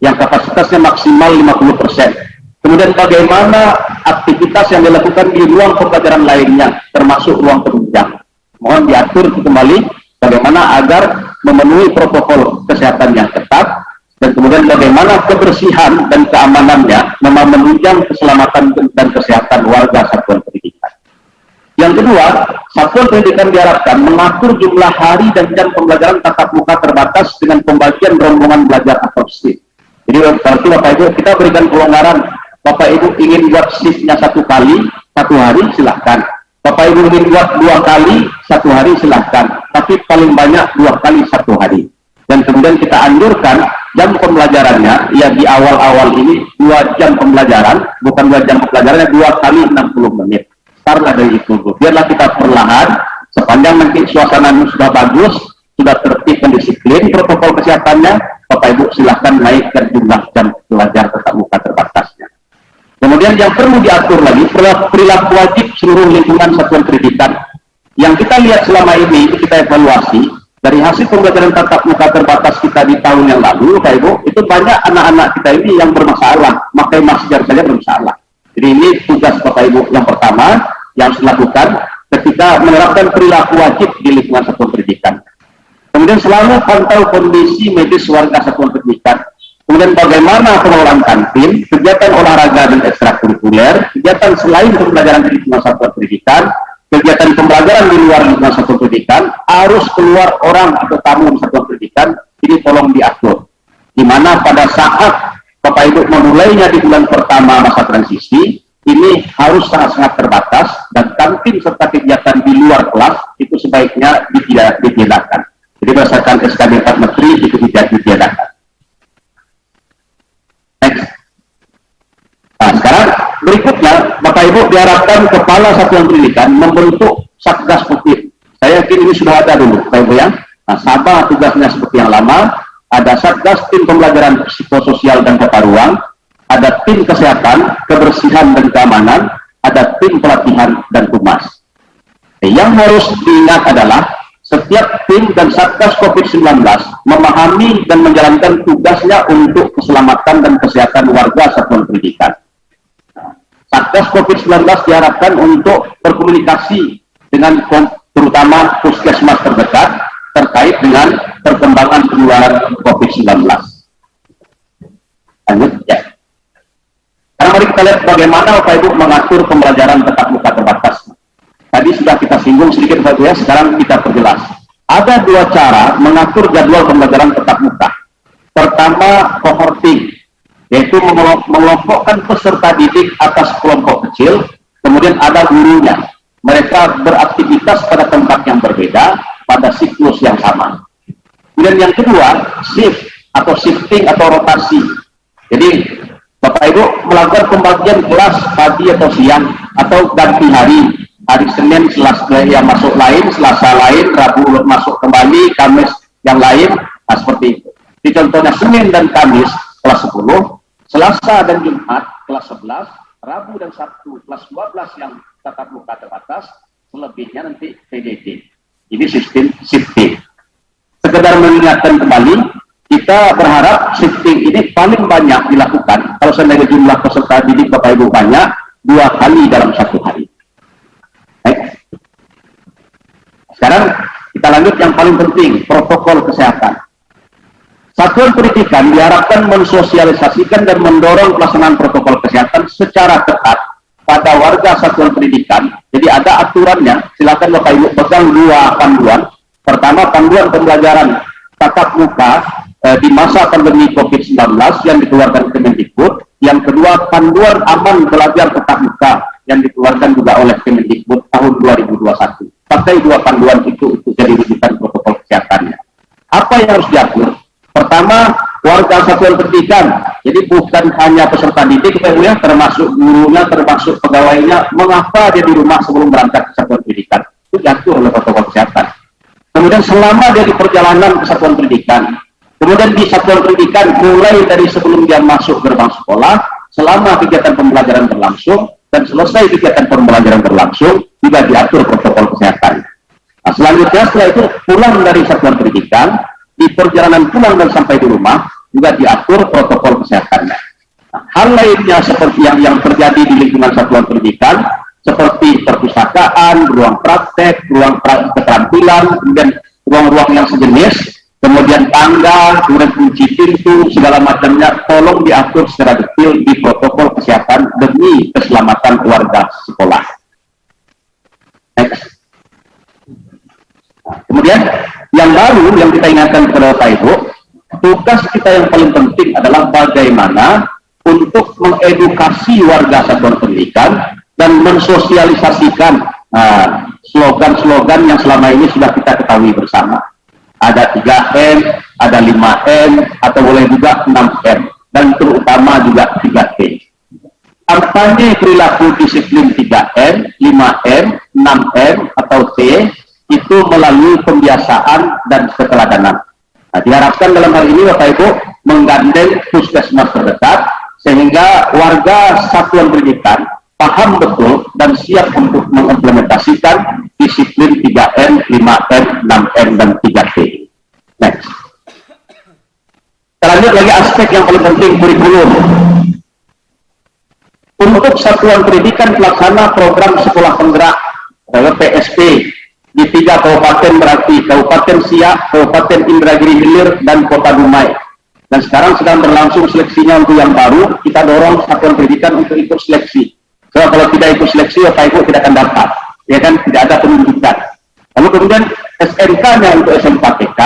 yang kapasitasnya maksimal 50%. Kemudian bagaimana aktivitas yang dilakukan di ruang pembelajaran lainnya, termasuk ruang penunjang. Mohon diatur kembali bagaimana agar memenuhi protokol kesehatan yang ketat, dan kemudian bagaimana kebersihan dan keamanannya menunjang keselamatan dan kesehatan warga satuan pendidikan. Yang kedua, satuan pendidikan diharapkan mengatur jumlah hari dan jam pembelajaran tatap muka terbatas dengan pembagian rombongan belajar atau shift. Jadi Berarti Bapak Ibu kita berikan kelonggaran. Bapak Ibu ingin buat shiftnya 1 kali 1 hari silahkan. Bapak Ibu ingin buat 2 kali 1 hari silahkan. Tapi paling banyak 2 kali 1 hari. Dan kemudian kita anjurkan jam pembelajarannya ya di awal-awal ini 2 jam pembelajaran, bukan 2 jam pembelajarannya 2 kali 60 menit. Startlah dari itu, Bu. Biarlah kita perlahan, sepanjang nanti suasananya sudah bagus, sudah tertib dan disiplin protokol kesehatannya, Bapak Ibu silahkan naikkan jumlah jam belajar tatap muka terbatasnya. Kemudian yang perlu diatur lagi, perilaku wajib seluruh lingkungan satuan pendidikan. Yang kita lihat selama ini, itu kita evaluasi, dari hasil pembelajaran tatap muka terbatas kita di tahun yang lalu, Bapak Ibu, itu banyak anak-anak kita ini yang bermasalah, pakai masker saja bermasalah. Jadi ini tugas Bapak Ibu yang pertama yang harus dilakukan ketika menerapkan perilaku wajib di lingkungan satuan pendidikan. Kemudian selalu pantau kondisi medis warga satuan pendidikan. Kemudian bagaimana pengelolaan kantin, kegiatan olahraga dan ekstrakurikuler, kegiatan selain pembelajaran di lingkungan satuan pendidikan, kegiatan pembelajaran di luar lingkungan satuan pendidikan, arus keluar orang atau tamu di satuan pendidikan, ini tolong diatur. Di mana pada saat Bapak Ibu memulainya di bulan pertama masa transisi, ini harus sangat-sangat terbatas, dan kantin serta kegiatan di luar kelas itu sebaiknya ditiadakan. Jadi berdasarkan SKD 4 Menteri itu tidak ditiadakan. Next. Nah, sekarang berikutnya Bapak Ibu diharapkan kepala satuan pendidikan membentuk Satgas COVID. Saya yakin ini sudah ada dulu, Bapak Ibu ya. Nah, sama tugasnya seperti yang lama, ada Satgas tim pembelajaran psikososial dan tata ruang, ada tim kesehatan, kebersihan dan keamanan, ada tim pelatihan dan humas. Yang harus diingat adalah setiap tim dan Satgas COVID-19 memahami dan menjalankan tugasnya untuk keselamatan dan kesehatan warga satuan pendidikan. Satgas COVID-19 diharapkan untuk berkomunikasi dengan terutama puskesmas terdekat terkait dengan perkembangan penularan COVID-19. Lanjut ya. Sekarang mari kita lihat bagaimana Bapak Ibu mengatur pembelajaran tatap muka terbatas. Tadi sudah kita singgung sedikit Bapak Ibu ya, sekarang kita perjelas. Ada 2 cara mengatur jadwal pembelajaran tatap muka. Pertama, cohorting, yaitu mengelompokkan peserta didik atas kelompok kecil, kemudian ada gurunya. Mereka beraktivitas pada tempat yang berbeda, pada siklus yang sama. Kemudian yang kedua, shift atau shifting atau rotasi. Jadi Bapak Ibu melakukan pembagian kelas pagi atau siang atau ganti hari. Hari Senin Selasa yang masuk lain, Selasa lain, Rabu masuk kembali, Kamis yang lain. Nah, seperti itu. Di contohnya Senin dan Kamis kelas 10, Selasa dan Jumat kelas 11, Rabu dan Sabtu kelas 12 yang tatap muka terbatas, selebihnya nanti PDT. Ini sistem shifting. Sekedar mengingatkan kembali, kita berharap shifting ini paling banyak dilakukan kalau seandainya jumlah peserta didik Bapak Ibu banyak, 2 kali dalam 1 hari. Baik. Sekarang kita lanjut yang paling penting, protokol kesehatan. Satuan pendidikan diharapkan mensosialisasikan dan mendorong pelaksanaan protokol kesehatan secara ketat pada warga satuan pendidikan. Jadi ada aturannya, silakan Bapak Ibu pegang 2 panduan. Pertama, panduan pembelajaran tatap muka di masa pandemi COVID-19 yang dikeluarkan Kemendikbud. Yang kedua, panduan aman belajar tatap muka yang dikeluarkan juga oleh Kemendikbud tahun 2021. Pakai 2 panduan itu untuk jadi rujukan protokol kesehatannya. Apa yang harus diatur? Pertama, warga satuan pendidikan. Jadi bukan hanya peserta didik, termasuk gurunya, termasuk pegawainya, mengapa dia di rumah sebelum berangkat ke satuan pendidikan. Itu diatur oleh protokol kesehatan. Kemudian selama dia di perjalanan ke satuan pendidikan, kemudian di satuan pendidikan mulai dari sebelum dia masuk gerbang sekolah, selama kegiatan pembelajaran berlangsung, dan selesai kegiatan pembelajaran berlangsung, juga diatur protokol kesehatan. Nah, selanjutnya setelah itu pulang dari satuan pendidikan, di perjalanan pulang dan sampai di rumah, juga diatur protokol kesehatannya. Nah, hal lainnya seperti yang terjadi di lingkungan satuan pendidikan, seperti perpustakaan, ruang praktek, ruang keterampilan, kemudian ruang-ruang yang sejenis, kemudian tangga, kemudian kunci pintu, segala macamnya, tolong diatur secara detail di protokol kesehatan demi keselamatan warga sekolah. Next. Nah, kemudian yang baru yang kita ingatkan kepada Bapak Ibu, tugas kita yang paling penting adalah bagaimana untuk mengedukasi warga satuan pendidikan dan mensosialisasikan slogan-slogan yang selama ini sudah kita ketahui bersama. Ada 3M, ada 5M, atau boleh juga 6M, dan terutama juga 3T. Kampanye perilaku disiplin 3M, 5M, 6M, atau T, itu melalui pembiasaan dan keteladanan. Nah, diharapkan dalam hal ini Bapak Ibu menggandeng puskesmas terdekat, sehingga warga satuan pendidikan paham betul dan siap untuk mengimplementasikan disiplin 3M, 5M, 6M, dan 3T. Next. Kita lanjut lagi aspek yang paling penting, kurikulum. Untuk satuan pendidikan pelaksana program sekolah penggerak atau PSP di 3 kabupaten, berarti Kabupaten Siak, Kabupaten Indragiri Hilir, dan Kota Dumai. Dan sekarang sedang berlangsung seleksinya untuk yang baru. Kita dorong satuan pendidikan untuk ikut seleksi. So, kalau tidak ikut seleksi, Bapak Ibu tidak akan dapat, ya kan, tidak ada pendidikan. Lalu kemudian SMK-nya untuk SMK-TK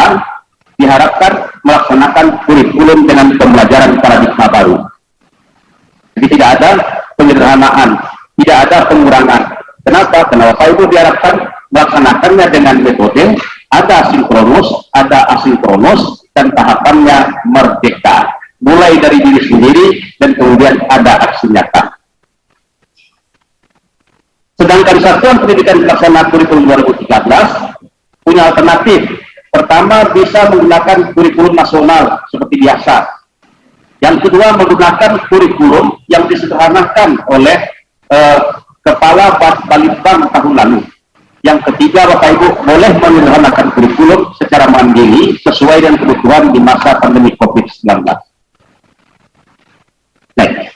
diharapkan melaksanakan kurikulum dengan pembelajaran paradigma baru. Jadi tidak ada penyederhanaan, tidak ada pengurangan. Kenapa? Karena Bapak Ibu diharapkan melaksanakannya dengan metode ada sinkronus, ada asinkronus, dan tahapannya merdeka. Mulai dari diri sendiri dan kemudian ada aksi nyata. Sedangkan satuan pendidikan pelaksana kurikulum 2013 punya alternatif. Pertama, bisa menggunakan kurikulum nasional seperti biasa. Yang kedua, menggunakan kurikulum yang disederhanakan oleh Kepala Balitbang tahun lalu. Yang ketiga, Bapak Ibu boleh menyederhanakan kurikulum secara mandiri sesuai dengan kebutuhan di masa pandemi COVID-19. Next.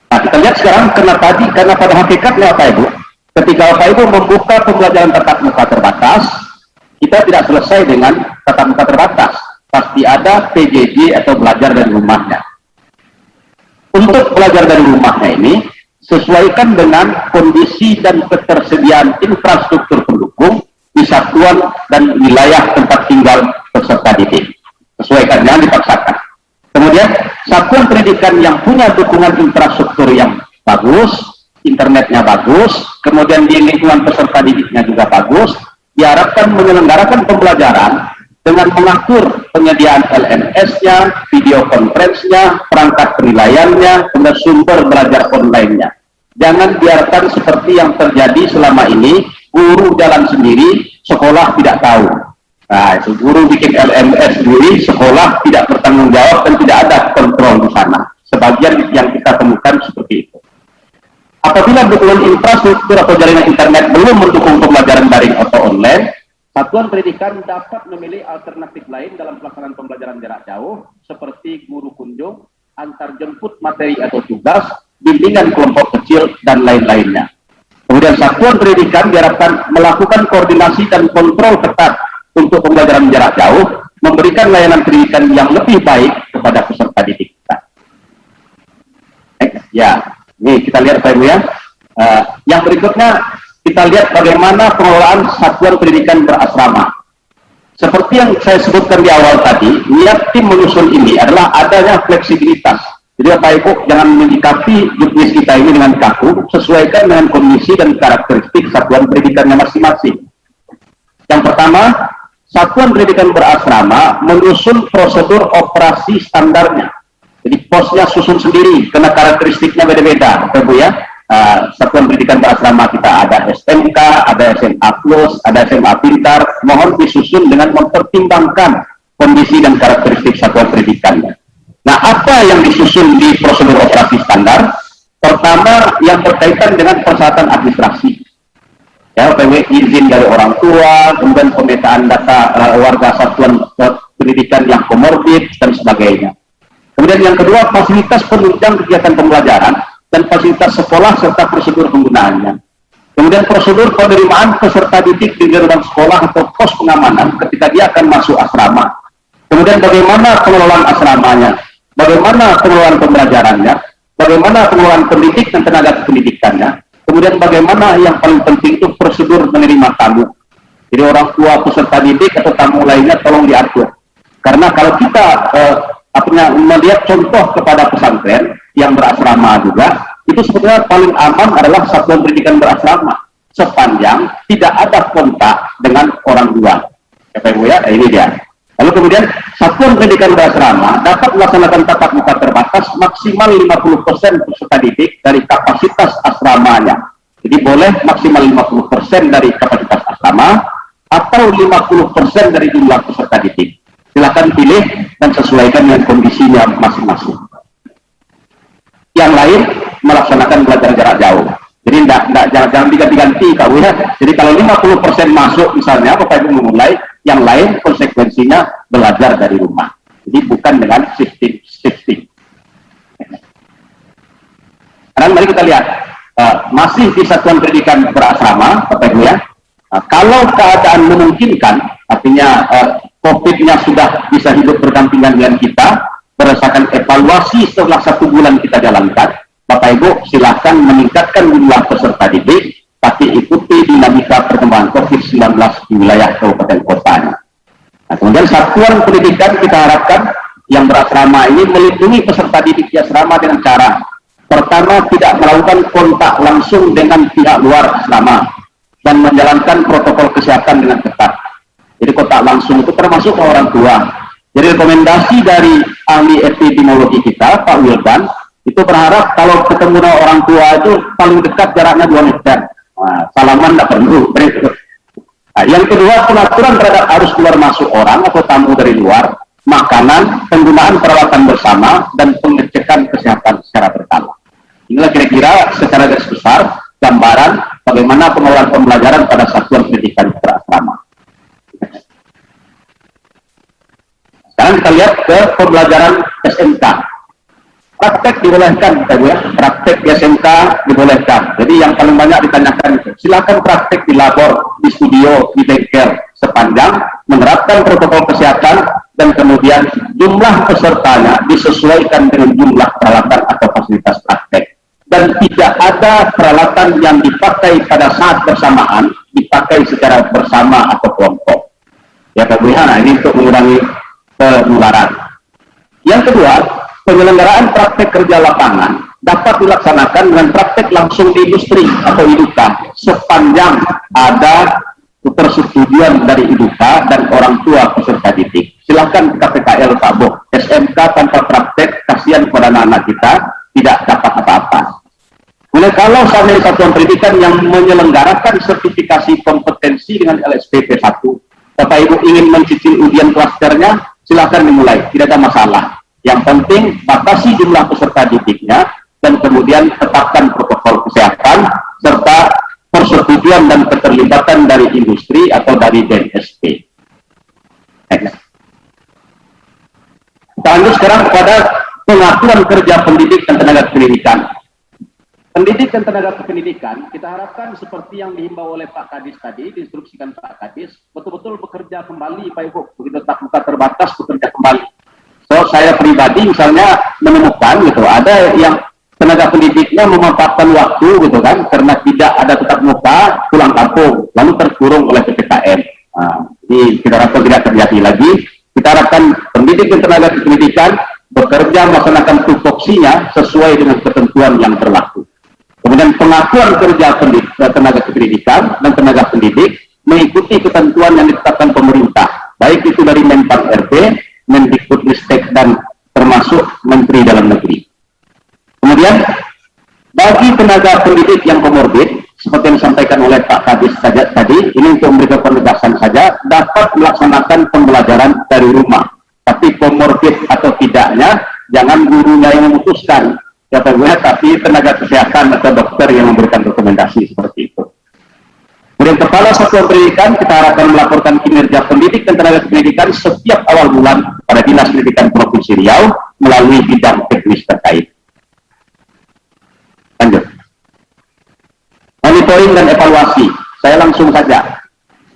Nah, kita lihat sekarang karena pada hakikatnya Bapak Ibu, ketika Bapak Ibu membuka pembelajaran tatap muka terbatas, kita tidak selesai dengan tatap muka terbatas. Pasti ada PJJ atau belajar dari rumahnya. Untuk belajar dari rumahnya ini, sesuaikan dengan kondisi dan ketersediaan infrastruktur pendukung di satuan dan wilayah tempat tinggal peserta didik. Sesuaikan, jangan dipaksakan. Kemudian, satuan pendidikan yang punya dukungan infrastruktur yang bagus, internetnya bagus, kemudian di lingkungan peserta didiknya juga bagus, diharapkan menyelenggarakan pembelajaran dengan mengatur penyediaan LMS-nya, video conference-nya, perangkat penilaiannya, dan sumber belajar online-nya. Jangan biarkan seperti yang terjadi selama ini, guru jalan sendiri, sekolah tidak tahu. Nah, itu guru bikin LMS sendiri, sekolah tidak bertanggung jawab dan tidak ada kontrol di sana. Sebagian yang kita temukan seperti itu. Apabila dukungan infrastruktur atau jaringan internet belum mendukung pembelajaran daring atau online, satuan pendidikan dapat memilih alternatif lain dalam pelaksanaan pembelajaran jarak jauh, seperti guru kunjung, antar jemput materi atau tugas, bimbingan kelompok kecil, dan lain-lainnya. Kemudian satuan pendidikan diharapkan melakukan koordinasi dan kontrol ketat untuk pembelajaran jarak jauh, memberikan layanan pendidikan yang lebih baik kepada peserta didik kita. Ya, ini kita lihat Pak Ibu ya. Yang berikutnya kita lihat bagaimana pengelolaan satuan pendidikan berasrama. Seperti yang saya sebutkan di awal tadi, niat tim menyusun ini adalah adanya fleksibilitas. Jadi Bapak Ibu jangan menyikapi juknis kita ini dengan kaku, sesuaikan dengan kondisi dan karakteristik satuan pendidikannya masing-masing. Yang pertama, satuan pendidikan berasrama menyusun prosedur operasi standarnya. Jadi posnya susun sendiri, karena karakteristiknya beda-beda, Bapak Ibu ya. Satuan pendidikan berasrama kita ada SMK, ada SMA Plus, ada SMA Pintar. Mohon disusun dengan mempertimbangkan kondisi dan karakteristik satuan pendidikannya. Nah, apa yang disusun di prosedur operasi standar? Pertama, yang berkaitan dengan persyaratan administrasi. Ya, izin dari orang tua, kemudian pemetaan data warga satuan pendidikan yang komorbid, dan sebagainya. Kemudian yang kedua, fasilitas penunjang kegiatan pembelajaran dan fasilitas sekolah serta prosedur penggunaannya. Kemudian prosedur penerimaan peserta didik di gerbang sekolah atau pos pengamanan ketika dia akan masuk asrama. Kemudian bagaimana pengelolaan asramanya, bagaimana pengelolaan pembelajarannya, bagaimana pengelolaan pendidik dan tenaga pendidikannya. Kemudian bagaimana yang paling penting itu prosedur menerima tamu. Jadi orang tua peserta didik atau tamu lainnya tolong diatur. Karena kalau kita melihat contoh kepada pesantren yang berasrama juga, itu sebetulnya paling aman adalah satuan pendidikan berasrama, sepanjang tidak ada kontak dengan orang luar. Ya, ini dia. Lalu kemudian satuan pendidikan berasrama dapat melaksanakan tatap muka terbatas maksimal 50% peserta didik dari kapasitas asramanya. Jadi boleh maksimal 50% dari kapasitas asrama atau 50% dari jumlah peserta didik. Silakan pilih dan sesuaikan dengan kondisinya masing-masing. Yang lain melaksanakan belajar jarak jauh. Jadi jangan diganti-ganti Kak ya. Jadi kalau 50% masuk misalnya, Bapak Ibu memulai, yang lain konsekuensinya belajar dari rumah. Jadi bukan dengan shifting. Sekarang mari kita lihat, masih di satuan pendidikan berasrama, Bapak Ibu ya. Kalau keadaan memungkinkan, artinya COVID-nya sudah bisa hidup berdampingan dengan kita, berdasarkan evaluasi setelah 1 bulan kita jalankan, Bapak Ibu silahkan meningkatkan jumlah peserta didik, tapi ikuti dinamika perkembangan COVID-19 di wilayah kabupaten kotanya. Nah, kemudian satuan pendidikan kita harapkan yang berasrama ini melindungi peserta didik di asrama dengan cara pertama, tidak melakukan kontak langsung dengan pihak luar asrama dan menjalankan protokol kesehatan dengan ketat. Jadi kontak langsung itu termasuk orang tua. Jadi rekomendasi dari ahli epidemiologi kita, Pak Wildan, itu berharap kalau ketemu orang tua itu paling dekat jaraknya 2 meter. Nah, salaman tidak perlu. Nah, yang kedua, pengaturan terhadap arus keluar masuk orang atau tamu dari luar, makanan, penggunaan peralatan bersama, dan pengecekan kesehatan secara berkala. Inilah kira-kira secara garis besar gambaran bagaimana pengelolaan pembelajaran pada satuan pendidikan berasrama. Sekarang kita lihat ke pembelajaran SMK. Praktek dibolehkan, ya. Praktek di SMK dibolehkan. Jadi yang paling banyak ditanyakan itu, silakan praktek di labor, di studio, di bengkel, sepanjang menerapkan protokol kesehatan dan kemudian jumlah pesertanya disesuaikan dengan jumlah peralatan atau fasilitas praktek. Dan tidak ada peralatan yang dipakai pada saat bersamaan, dipakai secara bersama atau kelompok. Ya, nah ini untuk mengurangi penularan. Yang kedua, penyelenggaraan praktek kerja lapangan dapat dilaksanakan dengan praktek langsung di industri atau IDUKA sepanjang ada persetujuan dari IDUKA dan orang tua peserta didik. Silakan KPKL tabung SMK tanpa praktek, kasihan kepada anak-anak kita, tidak dapat apa-apa. Mulai kalau sampai satuan pendidikan yang menyelenggarakan sertifikasi kompetensi dengan LSPP 1, Bapak Ibu ingin mencicil ujian klasternya, silakan dimulai, tidak ada masalah. Yang penting batasi jumlah peserta didiknya dan kemudian tetapkan protokol kesehatan serta persetujuan dan keterlibatan dari industri atau dari BNSP. Kita lanjut sekarang kepada pengaturan kerja pendidik dan tenaga pendidikan. Pendidik dan tenaga pendidikan kita harapkan seperti yang dihimbau oleh Pak Kadis tadi, diinstruksikan Pak Kadis, betul-betul bekerja kembali Pak Ibu, begitu tatap muka terbatas bekerja kembali. So saya pribadi misalnya menemukan gitu, ada yang tenaga pendidiknya memanfaatkan waktu gitu kan, karena tidak ada tatap muka, pulang kampung, lalu terkurung oleh PPKM. Nah, ini kita harapkan tidak terjadi lagi. Kita harapkan pendidik dan tenaga pendidikan bekerja melaksanakan tupoksinya sesuai dengan ketentuan yang berlaku. Kemudian pengakuan kerja tenaga pendidikan dan tenaga pendidik mengikuti ketentuan yang ditetapkan pemerintah, baik itu dari Menpan RB, Mendikbudristek dan termasuk Menteri Dalam Negeri. Kemudian bagi tenaga pendidik yang komorbid, seperti yang disampaikan oleh Pak Kadis saja tadi, ini untuk memberikan penegasan saja, dapat melaksanakan pembelajaran dari rumah. Tapi komorbid atau tidaknya, jangan gurunya yang memutuskan. Ya, tapi tenaga kesehatan atau dokter yang memberikan rekomendasi seperti itu. Kemudian kepala satuan pendidikan kita harapkan melaporkan kinerja pendidik dan tenaga pendidikan setiap awal bulan pada Dinas Pendidikan Provinsi Riau melalui bidang teknis terkait. Lanjut. Monitoring dan evaluasi. Saya langsung saja.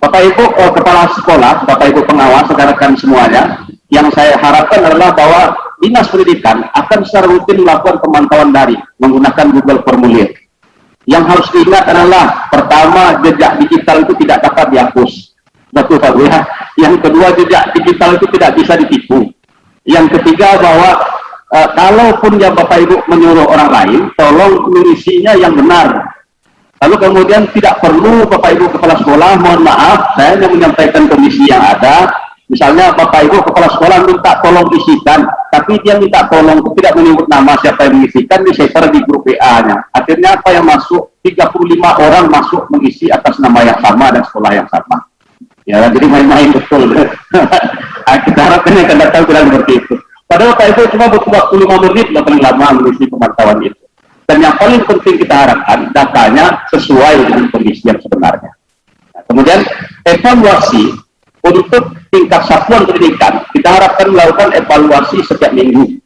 Bapak Ibu kepala sekolah, Bapak Ibu pengawas, rekan-rekan semuanya, yang saya harapkan adalah bahwa Dinas Pendidikan akan secara rutin melakukan pemantauan daring menggunakan Google Formulir. Yang harus diingat adalah, pertama, jejak digital itu tidak dapat dihapus. Betul Pak Bu ya. Yang kedua, jejak digital itu tidak bisa ditipu. Yang ketiga, bahwa kalaupun ya Bapak Ibu menyuruh orang lain, tolong mengisinya yang benar. Lalu kemudian tidak perlu Bapak Ibu kepala sekolah, mohon maaf, saya hanya menyampaikan kondisi yang ada. Misalnya Bapak Ibu kepala sekolah minta tolong isikan, tapi dia minta tolong tidak menyebut nama siapa yang mengisikan, disebar di grup WA-nya. Akhirnya apa yang masuk? 35 orang masuk mengisi atas nama yang sama dan sekolah yang sama. Ya, jadi main-main betul. Kita harapkan yang akan datang tidak seperti itu. Padahal Bapak Ibu cuma butuh waktu 5 menit paling lama mengisi pemantauan itu. Dan yang paling penting kita harapkan datanya sesuai dengan kondisi yang sebenarnya. Nah, kemudian evaluasi untuk tingkat satuan pendidikan, kita harapkan melakukan evaluasi setiap minggu.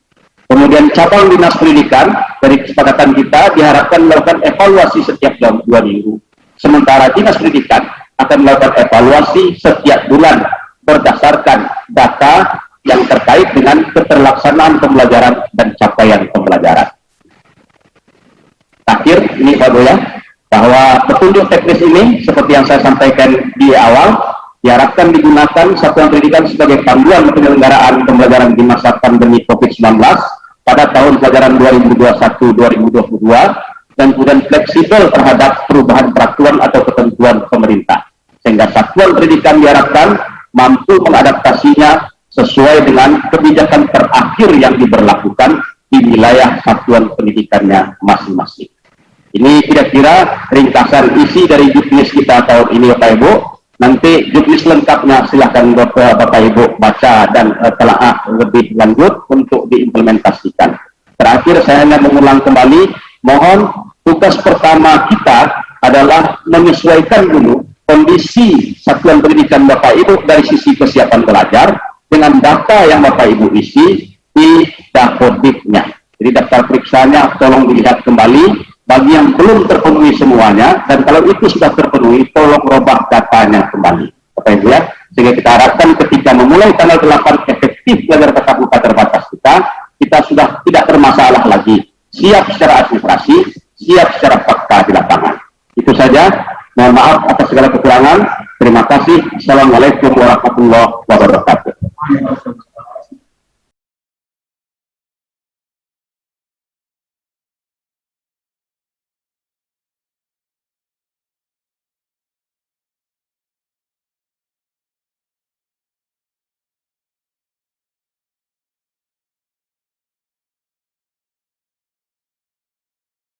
Kemudian cabang dinas pendidikan dari kesepakatan kita diharapkan melakukan evaluasi setiap 2 minggu. Sementara dinas pendidikan akan melakukan evaluasi setiap bulan berdasarkan data yang terkait dengan keterlaksanaan pembelajaran dan capaian pembelajaran. Akhir ini Pak Boya, bahwa petunjuk teknis ini seperti yang saya sampaikan di awal diharapkan digunakan satuan pendidikan sebagai panduan penyelenggaraan pembelajaran di masa pandemi COVID-19 pada tahun pelajaran 2021-2022 dan kemudian fleksibel terhadap perubahan peraturan atau ketentuan pemerintah, sehingga satuan pendidikan diharapkan mampu mengadaptasinya sesuai dengan kebijakan terakhir yang diberlakukan di wilayah satuan pendidikannya masing-masing. Ini kira-kira ringkasan isi dari juknis kita tahun ini Bapak Ibu. Nanti juknis lengkapnya silahkan Bapak Ibu baca dan telaah lebih lanjut untuk diimplementasikan. Terakhir saya hanya mengulang kembali, mohon tugas pertama kita adalah menyesuaikan dulu kondisi satuan pendidikan Bapak Ibu dari sisi kesiapan belajar dengan data yang Bapak Ibu isi di Dakodiknya. Jadi daftar periksanya tolong dilihat kembali. Bagi yang belum terpenuhi semuanya, dan kalau itu sudah terpenuhi, tolong robah datanya kembali. Bapak Ibu ya, sehingga kita harapkan ketika memulai tanggal 8 efektif belajar tatap muka terbatas kita sudah tidak bermasalah lagi. Siap secara administrasi, siap secara fakta di lapangan. Itu saja. Mohon maaf atas segala kekurangan. Terima kasih. Assalamualaikum warahmatullahi wabarakatuh.